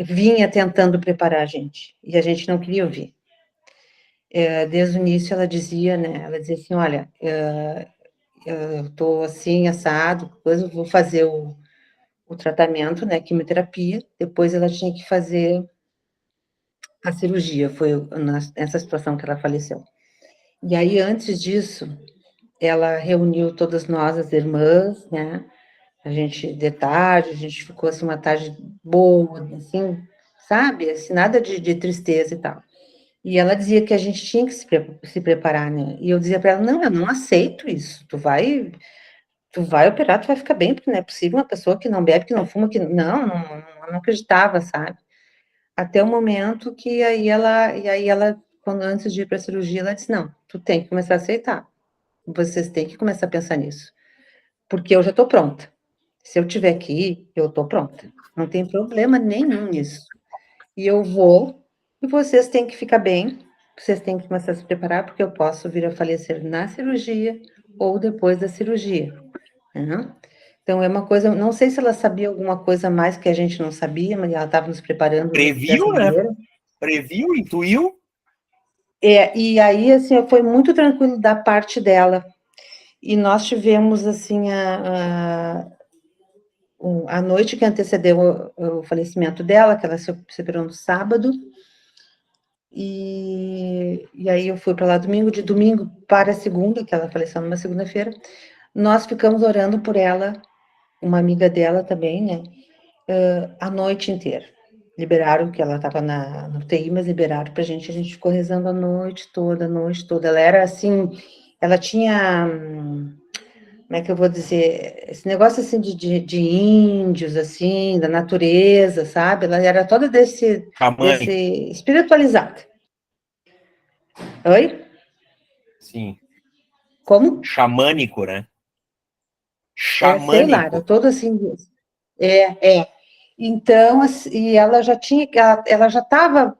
vinha tentando preparar a gente, e a gente não queria ouvir. Desde o início ela dizia, né? Ela dizia assim, olha, eu tô assim, assado, depois eu vou fazer o tratamento, né? Quimioterapia, depois ela tinha que fazer a cirurgia, foi nessa situação que ela faleceu. E aí, antes disso, ela reuniu todas nós, as irmãs, né? A gente, de tarde, a gente ficou assim, uma tarde boa, assim, sabe? Assim, nada de tristeza e tal. E ela dizia que a gente tinha que se preparar, né? E eu dizia para ela, não, eu não aceito isso. Tu vai operar, tu vai ficar bem, porque não é possível uma pessoa que não bebe, que não fuma, que não acreditava, sabe? Até o momento que aí ela, quando antes de ir para a cirurgia, ela disse, não, tu tem que começar a aceitar. Vocês têm que começar a pensar nisso, porque eu já estou pronta. Se eu tiver que ir, eu estou pronta. Não tem problema nenhum nisso. E eu vou, e vocês têm que ficar bem, vocês têm que começar a se preparar, porque eu posso vir a falecer na cirurgia ou depois da cirurgia, né? Então, é uma coisa, não sei se ela sabia alguma coisa a mais que a gente não sabia, mas ela estava nos preparando dessa Previu, né? maneira. Previu, intuiu. E aí, assim, foi muito tranquilo da parte dela. E nós tivemos, assim, a noite que antecedeu o falecimento dela, que ela se operou no sábado, e aí eu fui para lá domingo, de domingo para segunda, que ela faleceu numa segunda-feira, nós ficamos orando por ela, uma amiga dela também, né, a noite inteira. Liberaram, que ela estava no UTI, mas liberaram para a gente ficou rezando a noite toda, a noite toda. Ela era assim, ela tinha, como é que eu vou dizer, esse negócio assim de índios, assim, da natureza, sabe? Ela era toda desse Xamânico. espiritualizada. Oi? Sim. Como? Xamânico, né? Sei lá, era Xamânico. toda assim. É. Então, e ela já tinha, ela já estava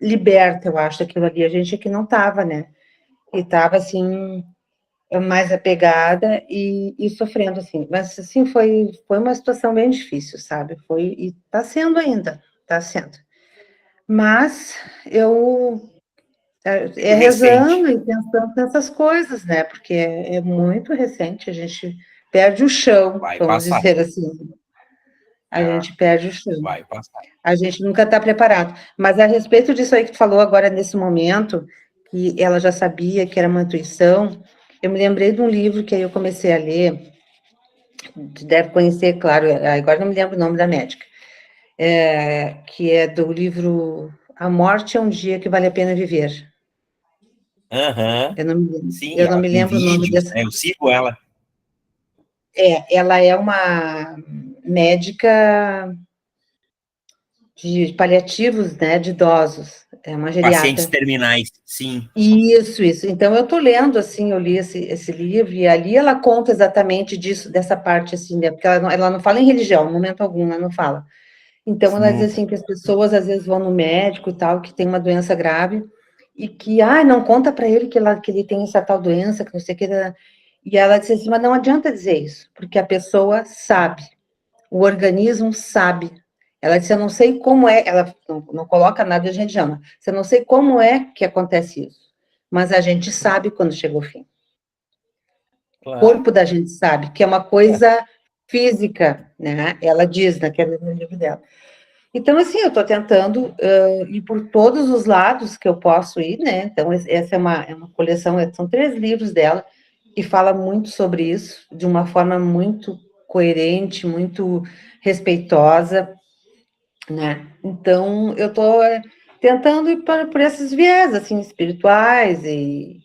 liberta, eu acho, daquilo ali. A gente aqui não estava, né? E estava assim, mais apegada e sofrendo, assim. Mas, assim, foi uma situação bem difícil, sabe? E está sendo ainda, está sendo. Mas eu Muito recente. rezando e pensando nessas coisas, né? Porque é muito recente, a gente perde o chão, Vai vamos passar. dizer assim. A É, gente perde o chão. vai passar. A gente nunca está preparado. Mas a respeito disso aí que tu falou agora, nesse momento, que ela já sabia que era uma intuição, eu me lembrei de um livro que aí eu comecei a ler, tu deve conhecer, claro, agora não me lembro o nome da médica. que é do livro A Morte é um Dia que Vale a Pena Viver. Aham. Sim, Eu não ela me tem lembro o nome vídeos, dessa. né? Eu sigo ela. Ela é uma médica de paliativos, né, de idosos, é uma Pacientes geriatra. terminais, sim. Isso. Então, eu estou lendo, assim, eu li esse livro, e ali ela conta exatamente disso, dessa parte, assim, né, porque ela não fala em religião, em momento algum, ela não fala. Então, ela diz assim, que as pessoas, às vezes, vão no médico e tal, que tem uma doença grave, e que, não conta para ele que ele tem essa tal doença, que não sei o que, e ela diz assim, mas não adianta dizer isso, porque a pessoa sabe, o organismo sabe. Ela disse, eu não sei como é, ela não coloca nada de religião, eu não sei como é que acontece isso, mas a gente sabe quando chega o fim. O corpo da gente sabe, que é uma coisa física, né? Ela diz naquele livro dela. Então, assim, eu estou tentando ir por todos os lados que eu posso ir, né? Então, essa é uma coleção, são 3 livros dela, que fala muito sobre isso, de uma forma muito coerente, muito respeitosa, né? Então, eu estou tentando ir por esses viés, assim, espirituais e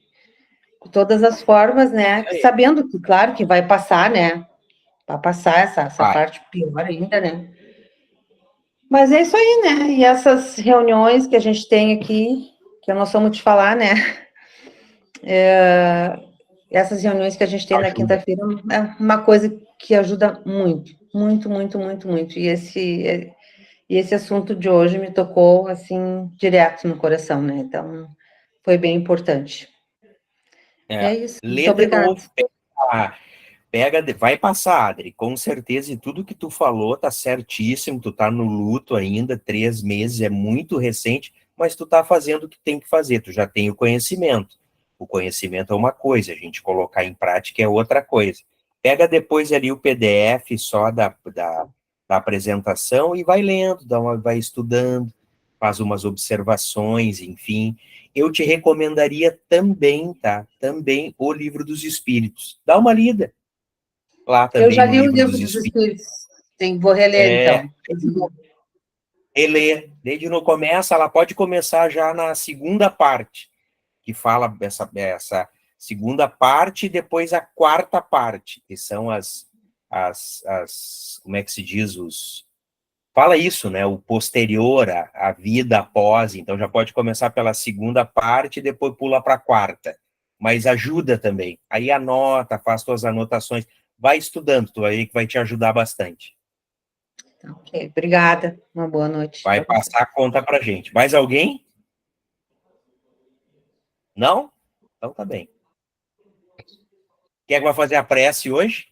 de todas as formas, né? Sabendo que, claro, que vai passar, né? Vai passar essa parte pior ainda, né? Mas é isso aí, né? E essas reuniões que a gente tem aqui, que eu não sou muito de falar, né? Essas reuniões que a gente tem na quinta-feira é uma coisa que ajuda muito, muito, muito, muito, muito. E esse assunto de hoje me tocou, assim, direto no coração, né? Então, foi bem importante. É isso. Muito Lê de obrigada. novo, vai passar, Adri, com certeza, e tudo que tu falou tá certíssimo, tu tá no luto ainda, 3 meses, é muito recente, mas tu tá fazendo o que tem que fazer, tu já tem o conhecimento é uma coisa, a gente colocar em prática é outra coisa. Pega depois ali o PDF só da apresentação e vai lendo, vai estudando, faz umas observações, enfim. Eu te recomendaria também, tá? Também o Livro dos Espíritos. Dá uma lida lá Eu também já no li o Livro livro dos dos Espíritos. Espíritos. Sim, vou reler, então. Reler, desde no começo, ela pode começar já na segunda parte, que fala essa segunda parte e depois a quarta parte, que são como é que se diz, fala isso, né, o posterior, a vida após, então já pode começar pela segunda parte e depois pula para a quarta, mas ajuda também, aí anota, faz suas anotações, vai estudando, tu vai ver que vai te ajudar bastante. Ok, obrigada. Uma boa noite. Vai passar a conta pra gente. Mais alguém? Não? Então tá bem. Quem é que vai fazer a prece hoje?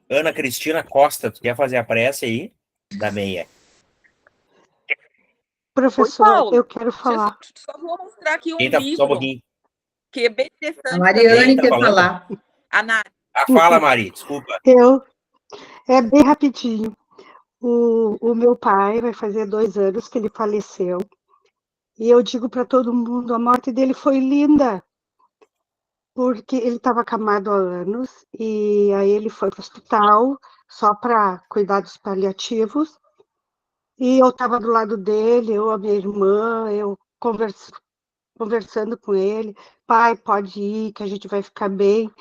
Ana Cristina Costa, tu quer fazer a prece aí? Da meia. Professor, Paulo, eu quero falar. só vou mostrar aqui um Quem tá, só um livro pouquinho. que é bem A interessante Mariane também. Tá quer falando? falar. A Nath. Fala, Mari, desculpa. É bem rapidinho. O meu pai vai fazer 2 anos que ele faleceu. E eu digo para todo mundo, a morte dele foi linda, porque ele estava acamado há anos, e aí ele foi para o hospital só para cuidar dos paliativos, e eu estava do lado dele, eu, a minha irmã, eu conversando com ele, pai, pode ir, que a gente vai ficar bem.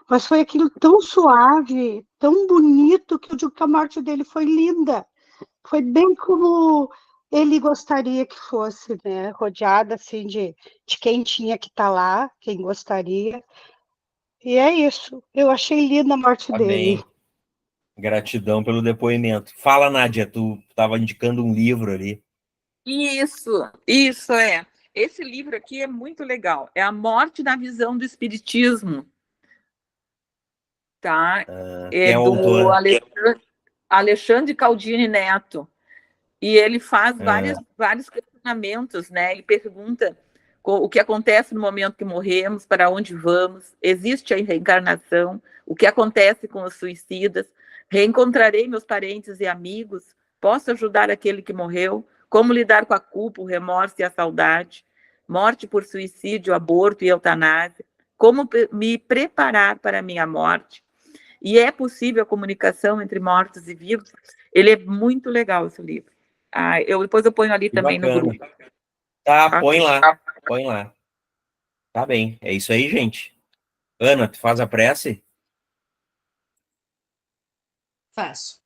Mas foi aquilo tão suave, tão bonito, que eu digo que a morte dele foi linda. Foi bem como ele gostaria que fosse, né? Rodeada assim de quem tinha que estar lá, quem gostaria. E é isso. Eu achei linda a morte Tá dele. bem. Gratidão pelo depoimento. Fala, Nádia, tu estava indicando um livro ali. Isso é. Esse livro aqui é muito legal. É A Morte na Visão do Espiritismo. Tá? Quem É é o do autor? Alexandre Caldini Neto. E ele faz vários questionamentos, né? Ele pergunta o que acontece no momento que morremos, para onde vamos, existe a reencarnação, o que acontece com os suicidas, reencontrarei meus parentes e amigos, posso ajudar aquele que morreu, como lidar com a culpa, o remorso e a saudade, morte por suicídio, aborto e eutanásia, como me preparar para a minha morte, e é possível a comunicação entre mortos e vivos. Ele é muito legal, esse livro. Ah, depois eu ponho ali Que também no bacana. grupo. Tá, põe lá, põe lá. Tá bem, é isso aí, gente. Ana, tu faz a prece? Faço.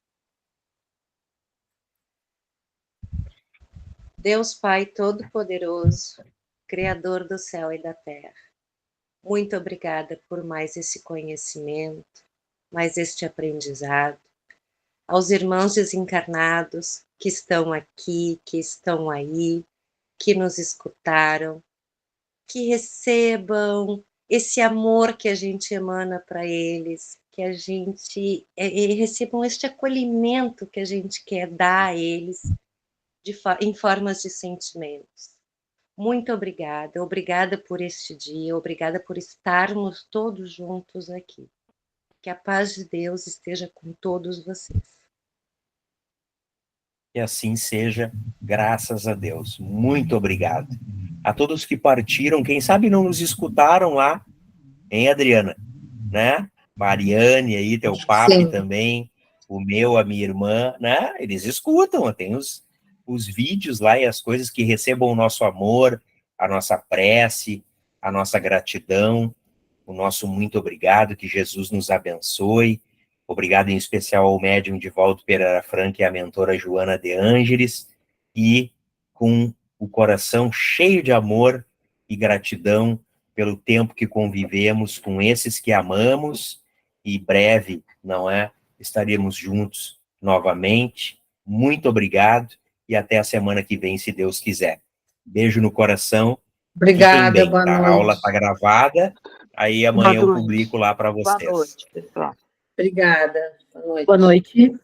Deus Pai Todo-Poderoso, Criador do céu e da terra, muito obrigada por mais esse conhecimento, mais este aprendizado. Aos irmãos desencarnados que estão aqui, que estão aí, que nos escutaram, que recebam esse amor que a gente emana para eles, que a gente recebam este acolhimento que a gente quer dar a eles em formas de sentimentos. Muito obrigada, obrigada por este dia, obrigada por estarmos todos juntos aqui. Que a paz de Deus esteja com todos vocês. Que assim seja, graças a Deus. Muito obrigado. A todos que partiram, quem sabe não nos escutaram lá, hein, Adriana? Né? Mariane aí, teu papi também, o meu, a minha irmã, né? Eles escutam, tem os vídeos lá e as coisas que recebam o nosso amor, a nossa prece, a nossa gratidão, o nosso muito obrigado, que Jesus nos abençoe. Obrigado em especial ao médium Divaldo Pereira Franco e à mentora Joana de Ângeles, e com o coração cheio de amor e gratidão pelo tempo que convivemos com esses que amamos, e breve, não é? Estaremos juntos novamente. Muito obrigado e até a semana que vem, se Deus quiser. Beijo no coração. Obrigada, Fiquem bem, boa tá? A noite. aula está gravada, aí amanhã eu Boa noite. publico lá para Boa vocês. noite, pessoal. Obrigada. Boa noite. Boa noite.